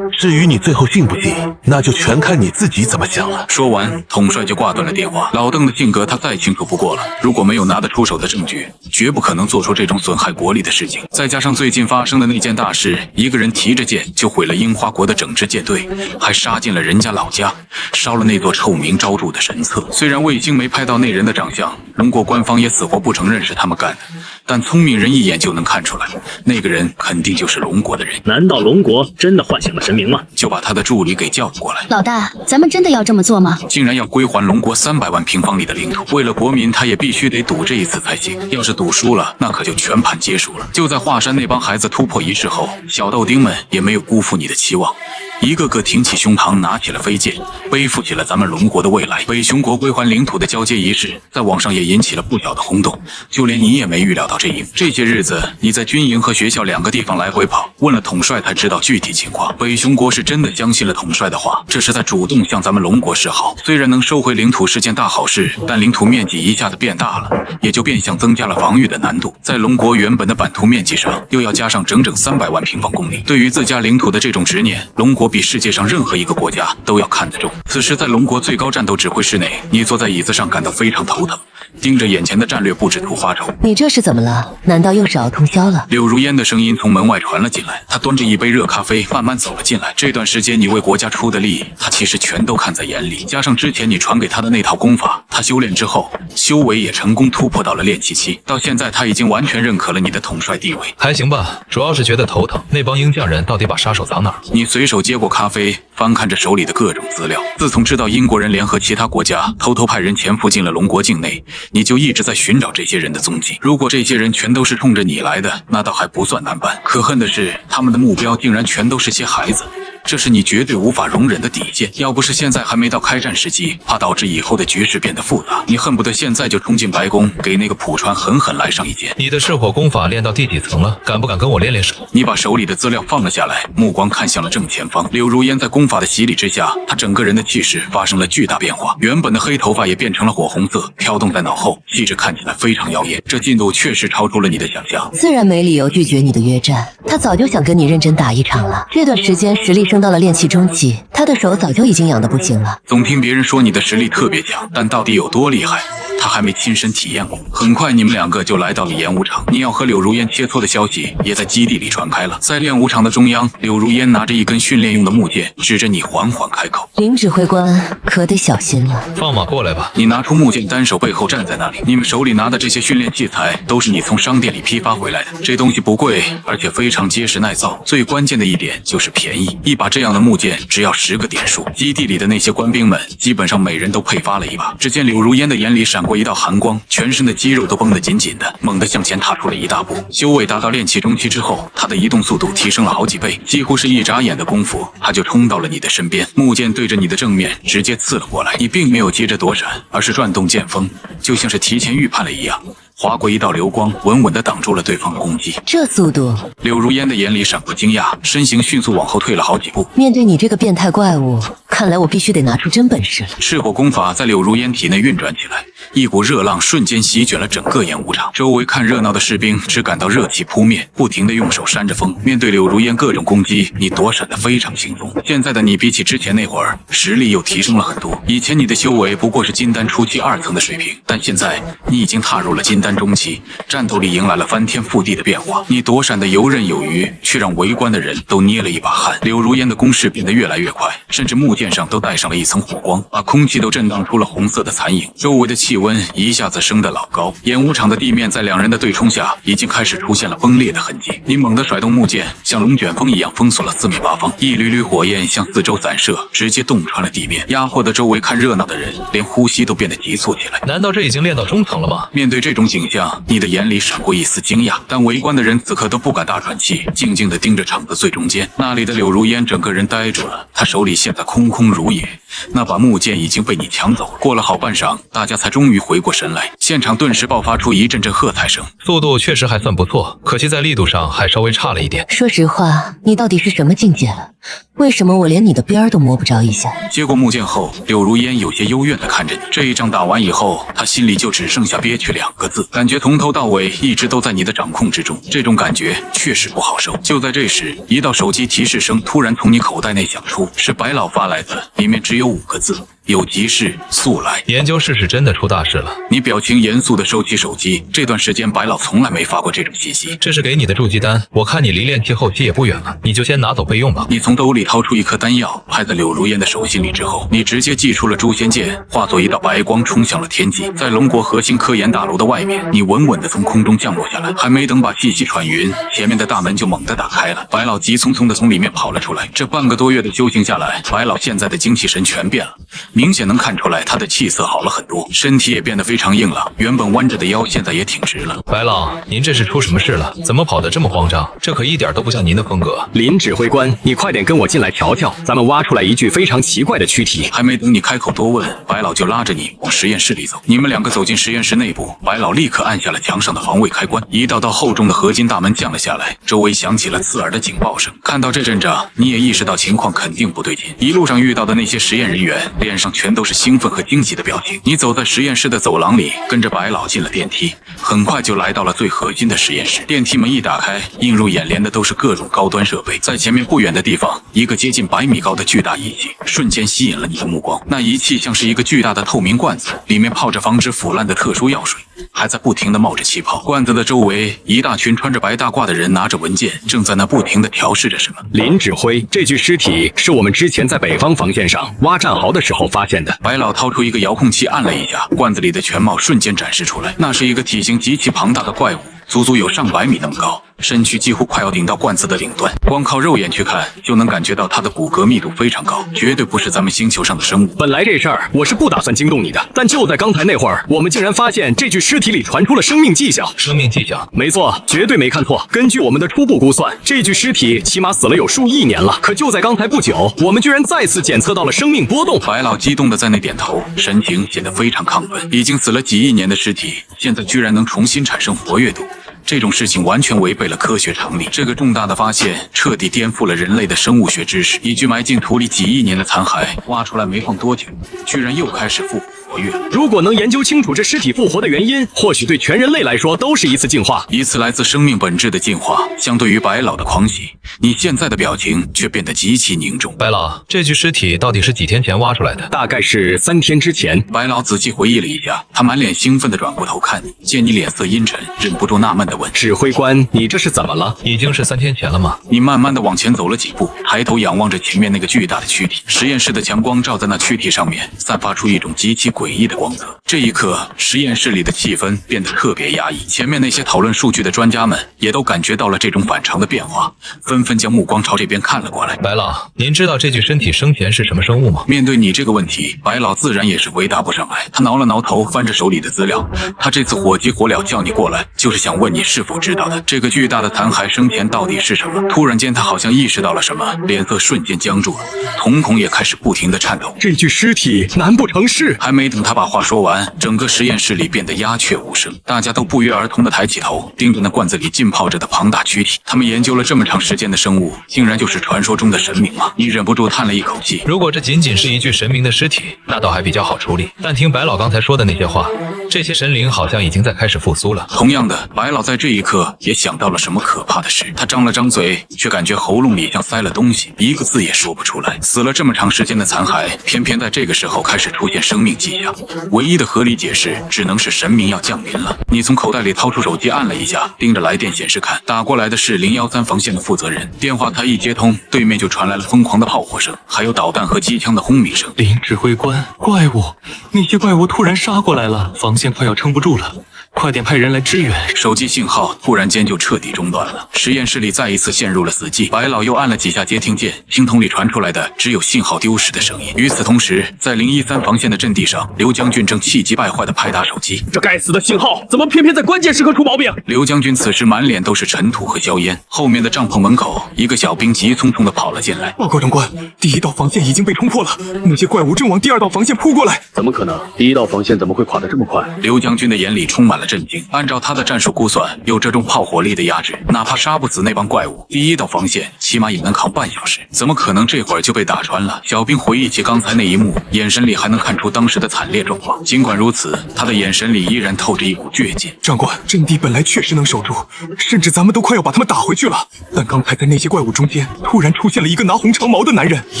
至于你最后信不信，那就全看你自己怎么想了。说完，统帅就挂断了电话。老邓的性格他再清楚不过了，如果没有拿得出手的证据，绝不可能做出这种损害国力的事情。再加上最近发生的那件大事，一个人提着剑就毁了樱花国的整支舰队，还杀进了人家老家，烧了那座臭名昭著的神册。虽然卫星没拍到那人的长相，龙国官方也死活不承认是他们干的，但聪明人一眼就能看出来，那个人肯定就是龙国的人。难道龙国真的唤醒了神明吗？就把他的助理给叫过来。老大，咱们真的要这么做吗？竟然要归还龙国300万平方里的领土，为了国民，他也必须得赌这一次才行。要是赌输了，那可就全盘皆输了。就在华山那帮孩子突破仪式后，小豆丁们也没有辜负你的期望，一个个挺起胸膛，拿起了飞剑，背负起了咱们龙国的未来。北熊国归还领土的交接仪式，在网上也引起了不小的轰动，就连你也没预料到这一幕。这些日子，你在军营和学校2个地方来回跑，问了统帅才知道具体情况。北熊国是真的相信了统帅的话，这是在主动向咱们龙国示好。虽然能收回领土是件大好事，但领土面积一下子变大了，也就变相增加了防御的难度。在龙国原本的版图面积上，又要加上整整300万平方公里。对于自家领土的这种执念，龙国比世界上任何一个国家都要看得重。此时在龙国最高战斗指挥室内，你坐在椅子上感到非常头疼，盯着眼前的战略布置图发愁。你这是怎么了？难道又是熬通宵了？柳如烟的声音从门外传了进来，她端着一杯热咖啡慢慢走了进来。这段时间你为国家出的力，她其实全都看在眼里，加上之前你传给她的那套功法，她修炼之后修为也成功突破到了炼气期，到现在她已经完全认可了你的统帅地位。还行吧，主要是觉得头疼，那帮鹰匠人到底把杀手藏哪儿？你随手接过咖啡，翻看着手里的各种资料。自从知道英国人联合其他国家偷偷派人潜伏进了龙国境内，你就一直在寻找这些人的踪迹。如果这些人全都是冲着你来的，那倒还不算难办。可恨的是，他们的目标竟然全都是些孩子。这是你绝对无法容忍的底线。要不是现在还没到开战时机，怕导致以后的局势变得复杂，你恨不得现在就冲进白宫，给那个普川狠狠来上一剑。你的射火功法练到第几层了？敢不敢跟我练练手？你把手里的资料放了下来，目光看向了正前方。柳如烟在功法的洗礼之下，她整个人的气势发生了巨大变化，原本的黑头发也变成了火红色，飘动在脑后，气质看起来非常妖艳。这进度确实超出了你的想象。自然没理由拒绝你的约战，他早就想跟你认真打一场了。这段时间实力升到了炼气中期，他的手早就已经痒得不行了。总听别人说你的实力特别强，但到底有多厉害，他还没亲身体验过。很快你们2个就来到了演武场，你要和柳如烟切磋的消息也在基地里传开了。在练武场的中央，柳如烟拿着一根训练用的木剑，指着你缓缓开口：林指挥官可得小心了。放马过来吧。你拿出木剑，单手背后站在那里。你们手里拿的这些训练器材都是你从商店里批发回来的，这东西不贵，而且非常结实耐造。最关键的一点就是便宜，一把这样的木剑只要10个点数。基地里的那些官兵们基本上每人都配发了一把。只见柳如烟的眼里闪过一道寒光，全身的肌肉都绷得紧紧的，猛地向前踏出了一大步。修为达到炼气中期之后，他的移动速度提升了好几倍，几乎是一眨眼的功夫，他就冲到了你的身边，木剑对着你的正面直接刺了过来。你并没有急着躲闪，而是转动剑锋，就像是提前预判了一样，划过一道流光，稳稳地挡住了对方的攻击。这速度！柳如烟的眼里闪过惊讶，身形迅速往后退了好几步。面对你这个变态怪物，看来我必须得拿出真本事了。赤火功法在柳如烟体内运转起来，一股热浪瞬间席卷了整个演武场。周围看热闹的士兵只感到热气扑面，不停地用手扇着风。面对柳如烟各种攻击，你躲闪得非常轻松。现在的你比起之前那会儿，实力又提升了很多。以前你的修为不过是金丹初期2层的水平，但现在你已经踏入了金丹中期，战斗力迎来了翻天覆地的变化。你躲闪的游刃有余，却让围观的人都捏了一把汗。柳如烟的攻势变得越来越快，甚至木剑上都带上了一层火光，把空气都震荡出了红色的残影。周围的气温一下子升得老高，演武场的地面在2人的对冲下已经开始出现了崩裂的痕迹。你猛地甩动木剑，像龙卷风一样封锁了四面八方，一缕缕火焰向四周散射，直接洞穿了地面，压迫的周围看热闹的人连呼吸都变得急促起来。难道这已经练到中层了吗？面对这种景象，你的眼里闪过一丝惊讶，但围观的人此刻都不敢大喘气，静静地盯着场子最中间。那里的柳如烟整个人呆住了，她手里现在空空如也，那把木剑已经被你抢走了。过了好半晌，大家才终于回过神来，现场顿时爆发出一阵阵喝彩声。速度确实还算不错，可惜在力度上还稍微差了一点。说实话，你到底是什么境界了？为什么我连你的边儿都摸不着一下？接过木剑后，柳如烟有些幽怨地看着你。这一仗打完以后，她心里就只剩下憋屈2个字，感觉从头到尾一直都在你的掌控之中。这种感觉确实不好受。就在这时，一道手机提示声突然从你口袋内响出，是白老发来的，里面只有5个字：有急事速来。研究室是真的出大事了。你表情严肃地收起手机，这段时间白老从来没发过这种信息。这是给你的助击单，我看你离炼气后期也不远了，你就先拿走备用吧。你从兜里掏出一颗丹药，拍在柳如烟的手心里之后，你直接祭出了诛仙剑，化作一道白光冲向了天际。在龙国核心科研大楼的外面，你稳稳地从空中降落下来，还没等把气息喘匀，前面的大门就猛地打开了。白老急匆匆地从里面跑了出来。这半个多月的修行下来，白老现在的精气神全变了，明显能看出来他的气色好了很多，身体也变得非常硬朗，原本弯着的腰现在也挺直了。白老，您这是出什么事了？怎么跑得这么慌张？这可一点都不像您的风格。林指挥官，你快点跟我进来瞧瞧，咱们挖出来一具非常奇怪的躯体。还没等你开口多问，白老就拉着你往实验室里走。你们两个走进实验室内部，白老立刻按下了墙上的防卫开关，一道道厚重的合金大门降了下来，周围响起了刺耳的警报声。看到这阵仗，你也意识到情况肯定不对劲。一路上遇到的那些实验人员，脸上全都是兴奋和惊喜的表情。你走在实验室的走廊里，跟着白老进了电梯，很快就来到了最核心的实验室。电梯门一打开，映入眼帘的都是各种高端设备。在前面不远的地方，一个接近100米高的巨大仪器瞬间吸引了你的目光。那仪器像是一个巨大的透明罐子，里面泡着防止腐烂的特殊药水，还在不停地冒着气泡。罐子的周围，一大群穿着白大褂的人拿着文件，正在那不停地调试着什么。林指挥，这具尸体是我们之前在北方防线上挖战壕的时候发现的。白老掏出一个遥控器按了一下，罐子里的全貌瞬间展示出来。那是一个体型极其庞大的怪物，足足有上百米那么高，身躯几乎快要顶到罐子的顶端，光靠肉眼去看就能感觉到它的骨骼密度非常高，绝对不是咱们星球上的生物。本来这事儿我是不打算惊动你的，但就在刚才那会儿，我们竟然发现这具尸体里传出了生命迹象。生命迹象？没错，绝对没看错。根据我们的初步估算，这具尸体起码死了有数亿年了。可就在刚才不久，我们居然再次检测到了生命波动。白老激动地在那点头，神情显得非常亢奋。已经死了几亿年的尸体，现在居然能重新产生活跃度。这种事情完全违背了科学常理，这个重大的发现彻底颠覆了人类的生物学知识。一具埋进土里几亿年的残骸，挖出来没放多久，居然又开始复活跃。如果能研究清楚这尸体复活的原因，或许对全人类来说都是一次进化，一次来自生命本质的进化。相对于白老的狂喜，你现在的表情却变得极其凝重。白老，这具尸体到底是几天前挖出来的？大概是3天之前。白老仔细回忆了一下，他满脸兴奋地转过头看你，见你脸色阴沉，忍不住纳闷地问：指挥官，你这是怎么了？已经是3天前了吗？你慢慢地往前走了几步，抬头仰望着前面那个巨大的躯体。实验室的强光照在那躯体上面，散发出一种极其诡异的光泽。这一刻，实验室里的气氛变得特别压抑。前面那些讨论数据的专家们也都感觉到了这种反常的变化，纷纷将目光朝这边看了过来。白老，您知道这具身体生前是什么生物吗？面对你这个问题，白老自然也是回答不上来。他挠了挠头，翻着手里的资料。他这次火急火燎叫你过来，就是想问你是否知道的这个巨大的残骸生前到底是什么。突然间，他好像意识到了什么，脸色瞬间僵住了，瞳孔也开始不停地颤抖。这具尸体难不成是……还没等他把话说完，整个实验室里变得鸦雀无声，大家都不约而同地抬起头，盯着那罐子里浸泡着的庞大躯体。他们研究了这么长时间的生物，竟然就是传说中的神明吗？你忍不住叹了一口气。如果这仅仅是一具神明的尸体，那倒还比较好处理。但听白老刚才说的那些话，这些神灵好像已经在开始复苏了。同样的，白老在这一刻也想到了什么可怕的事。他张了张嘴，却感觉喉咙里像塞了东西，一个字也说不出来。死了这么长时间的残骸，偏偏在这个时候开始出现生命迹象，唯一的合理解释只能是神明要降临了。你从口袋里掏出手机按了一下，盯着来电显示看，打过来的是013防线的负责人。电话台一接通，对面就传来了疯狂的炮火声，还有导弹和机枪的轰鸣声。林指挥官，怪物，那些怪物突然杀过来了，防线快要撑不住了，快点派人来支援。手机信号突然间就彻底中断了，实验室里再一次陷入了死寂。白老又按了几下接听键，听筒里传出来的只有信号丢失的声音。与此同时，在013防线的阵地上，刘将军正气急败坏地拍打手机。这该死的信号怎么偏偏在关键时刻出毛病？刘将军此时满脸都是尘土和硝烟，后面的帐篷门口，一个小兵急匆匆地跑了进来。报告长官，第1道防线已经被冲破了，那些怪物正往第2道防线扑过来。怎么可能？第1道防线怎么会垮得这么快？刘将军的眼里充满了了震惊。按照他的战术估算，有这种炮火力的压制，哪怕杀不死那帮怪物，第一道防线起码也能扛半小时。怎么可能这会儿就被打穿了？小兵回忆起刚才那一幕，眼神里还能看出当时的惨烈状况。尽管如此，他的眼神里依然透着一股倔劲。长官，阵地本来确实能守住，甚至咱们都快要把他们打回去了。但刚才在那些怪物中间，突然出现了一个拿红长矛的男人，一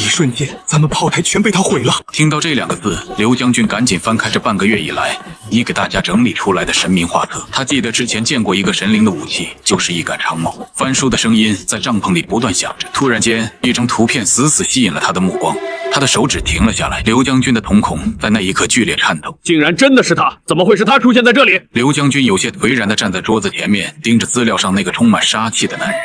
瞬间，咱们炮台全被他毁了。听到这两个字，刘将军赶紧翻开这半个月以来你给大家整理出来的神明画册。他记得之前见过一个神灵的武器，就是一杆长矛。翻书的声音在帐篷里不断响着。突然间，一张图片死死吸引了他的目光，他的手指停了下来。刘将军的瞳孔在那一刻剧烈颤抖。竟然真的是他！怎么会是他出现在这里？刘将军有些颓然地站在桌子前面，盯着资料上那个充满杀气的男人。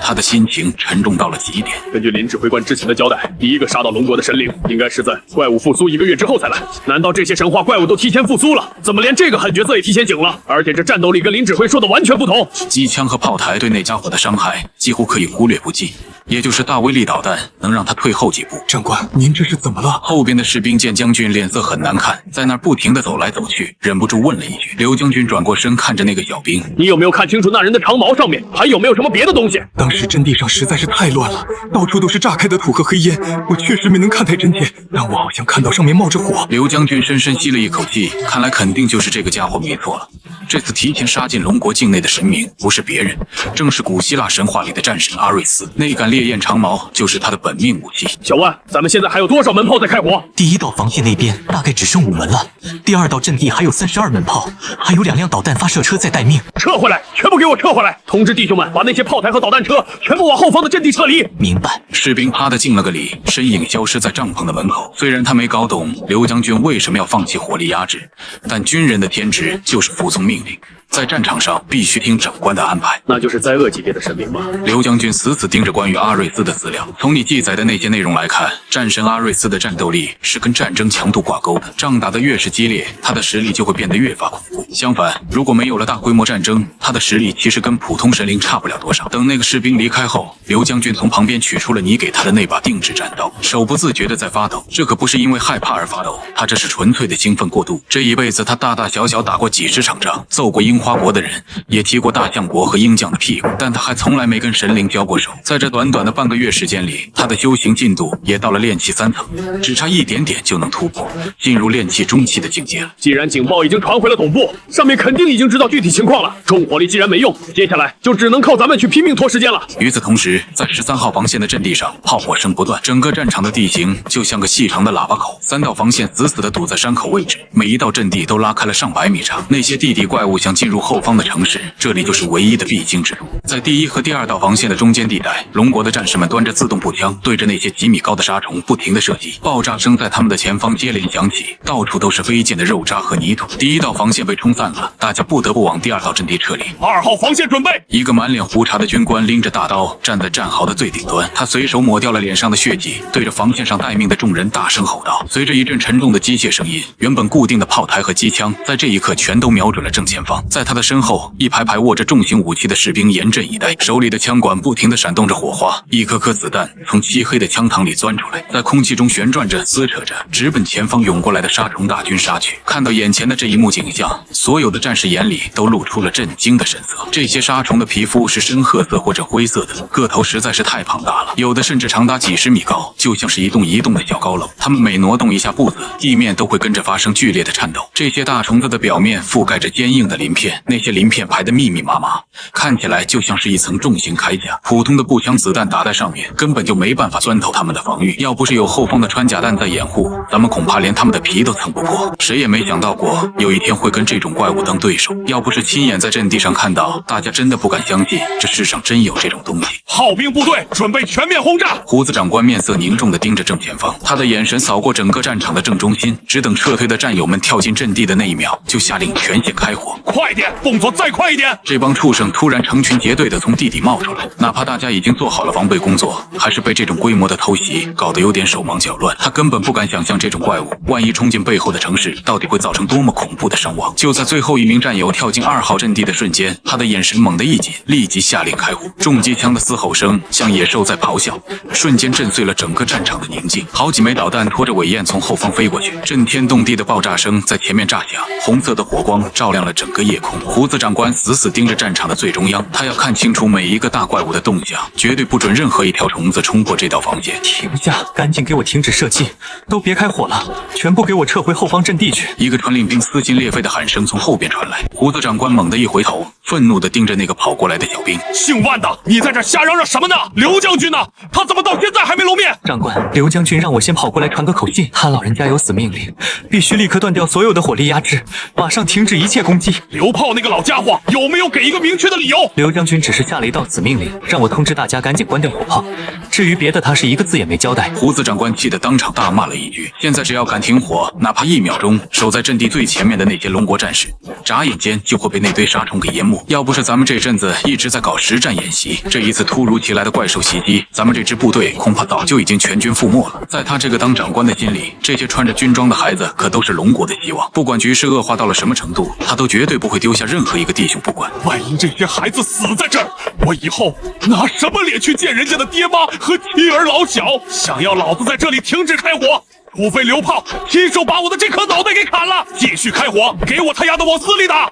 他的心情沉重到了极点。根据林指挥官之前的交代，第一个杀到龙国的神灵，应该是在怪物复苏1个月之后才来。难道这些神话怪物都提前复苏了？怎么连这个狠角色也提前醒了？而且这战斗力跟林指挥说的完全不同。机枪和炮台对那家伙的伤害几乎可以忽略不计，也就是大威力导弹能让他退后几步。长官，您这是怎么了？后边的士兵见将军脸色很难看，在那儿不停地走来走去，忍不住问了一句。刘将军转过身看着那个小兵，你有没有看清楚那人的长矛上面还有没有什么别的东西？当时阵地上实在是太乱了，到处都是炸开的土和黑烟，我确实没能看太真切，但我好像看到上面冒着火。刘将军深深吸了一口气，看来肯定就是这个家伙没错了。这次提前杀进龙国境内的神明不是别人，正是古希腊神话里的战神阿瑞斯。那杆烈焰长矛就是他的本命武器。小万，咱们现在还有多少门炮在开火？第一道防线那边大概只剩5门了，第二道阵地还有32门炮，还有2辆导弹发射车在待命。撤回来，全部给我撤回来！通知弟兄们，把那些炮台和导弹车全部往后方的阵地撤离。明白。士兵啪的敬了个礼，身影消失在帐篷的门口。虽然他没搞懂刘将军为什么要放弃火力压制，但军人的天职就是服从命令。在战场上必须听长官的安排，那就是灾厄级别的神明吧。刘将军死死盯着关于阿瑞斯的资料，从你记载的那些内容来看，战神阿瑞斯的战斗力是跟战争强度挂钩的，仗打得越是激烈，他的实力就会变得越发恐怖。相反，如果没有了大规模战争，他的实力其实跟普通神灵差不了多少。等那个士兵离开后，刘将军从旁边取出了你给他的那把定制战刀，手不自觉地在发抖。这可不是因为害怕而发抖，他这是纯粹的兴奋过度。这一辈子他大大小小打过几十场仗，揍过樱花国的人，也踢过大象国和鹰将的屁股，但他还从来没跟神灵交过手。在这短短的半个月时间里，他的修行进度也到了炼气3层，只差一点点就能突破，进入炼气中期的境界了。既然警报已经传回了总部，上面肯定已经知道具体情况了。重火力既然没用，接下来就只能靠咱们去拼命拖时间了。与此同时，在13号防线的阵地上，炮火声不断，整个战场的地形就像个细长的喇叭口，3道防线死死地堵在山口位置，每一道阵地都拉开了上百米长。那些地底怪物想进入后方的城市，这里就是唯一的必经之路。在第1和第2道防线的中间地带，龙国的战士们端着自动步枪，对着那些几米高的沙虫不停地射击，爆炸声在他们的前方接连响起，到处都是飞溅的肉渣和泥土。第1道防线被冲散了，大家不得不往第2道阵地撤离。2号防线准备！一个满脸胡茬的军官拎着大刀站在战壕的最顶端，他随手抹掉了脸上的血迹，对着防线上待命的众人大声吼道。随着一阵沉重的机械声音，原本固定的炮台和机枪在这一刻全都瞄准了正前方。在他的身后，一排排握着重型武器的士兵严阵以待，手里的枪管不停地闪动着火花，一颗颗子弹从漆黑的枪膛里钻出来，在空气中旋转着撕扯着，直奔前方涌过来的沙虫大军杀去。看到眼前的这一幕景象，所有的战士眼里都露出了震惊的神色。这些沙虫的皮肤是深褐色或者灰色的，个头实在是太庞大了，有的甚至长达几10米高，就像是一栋一栋的小高楼。它们每挪动一下步子，地面都会跟着发生剧烈的颤抖。这些大虫子的表面覆盖着坚硬的鳞片，那些鳞片排得密密麻麻，看起来就像是一层重型铠甲。普通的步枪子弹打在上面，根本就没办法钻透他们的防御。要不是有后方的穿甲弹在掩护，咱们恐怕连他们的皮都蹭不破。谁也没想到过有一天会跟这种怪物当对手。要不是亲眼在阵地上看到，大家真的不敢相信这世上真有这种东西。炮兵部队准备全面轰炸！胡子长官面色凝重地盯着正前方，他的眼神扫过整个战场的正中心，只等撤退的战友们跳进阵地的那一秒，就下令全线开火。快点，动作再快一点！这帮畜生突然成群结队地从地底冒出来，哪怕大家已经做好了防备工作，还是被这种规模的偷袭搞得有点手忙脚乱。他根本不敢想象这种怪物万一冲进背后的城市，到底会造成多么恐怖的伤亡。就在最后一名战友跳进2号阵地的瞬间，他的眼神猛地一紧，立即下令开火。重机枪的嘶吼声像野兽在咆哮，瞬间震碎了整个战场的宁静。好几枚导弹拖着尾焰从后方飞过去，震天动地的爆炸声在前面炸响，红色的火光照亮了整个夜空。胡子长官死死盯着战场的最中央，他要看清楚每一个大怪物的动向，绝对不准任何一条虫子冲破这道防线。停下，赶紧给我停止射击，都别开火了，全部给我撤回后方阵地去。一个传令兵撕心裂肺的喊声从后边传来，胡子长官猛地一回头，愤怒地盯着那个跑过来的小兵。姓万的，你在这瞎嚷嚷什么呢？刘将军呢？他怎么到现在还没露面？长官，刘将军让我先跑过来传个口信，他老人家有死命令，必须立刻断掉所有的火力压制，马上停止一切攻击。刘炮那个老家伙有没有给一个明确的理由？刘将军只是下了一道死命令，让我通知大家赶紧关掉火炮。至于别的，他是一个字也没交代。胡子长官气得当场大骂了一句：“现在只要敢停火，哪怕1秒钟，守在阵地最前面的那些龙国战士，眨眼间就会被那堆杀虫给淹没。要不是咱们这阵子一直在搞实战演习，这一次突如其来的怪兽袭击，咱们这支部队恐怕早就已经全军覆没了。”在他这个当长官的心里，这些穿着军装的孩子可都是龙国的希望。不管局势恶化到了什么程度，他都绝对不会丢下任何一个弟兄不管。万一这些孩子死在这儿，我以后拿什么脸去见人家的爹妈和妻儿老小？想要老子在这里停止开火，除非刘炮亲手把我的这颗脑袋给砍了，继续开火，给我他丫的往死里打！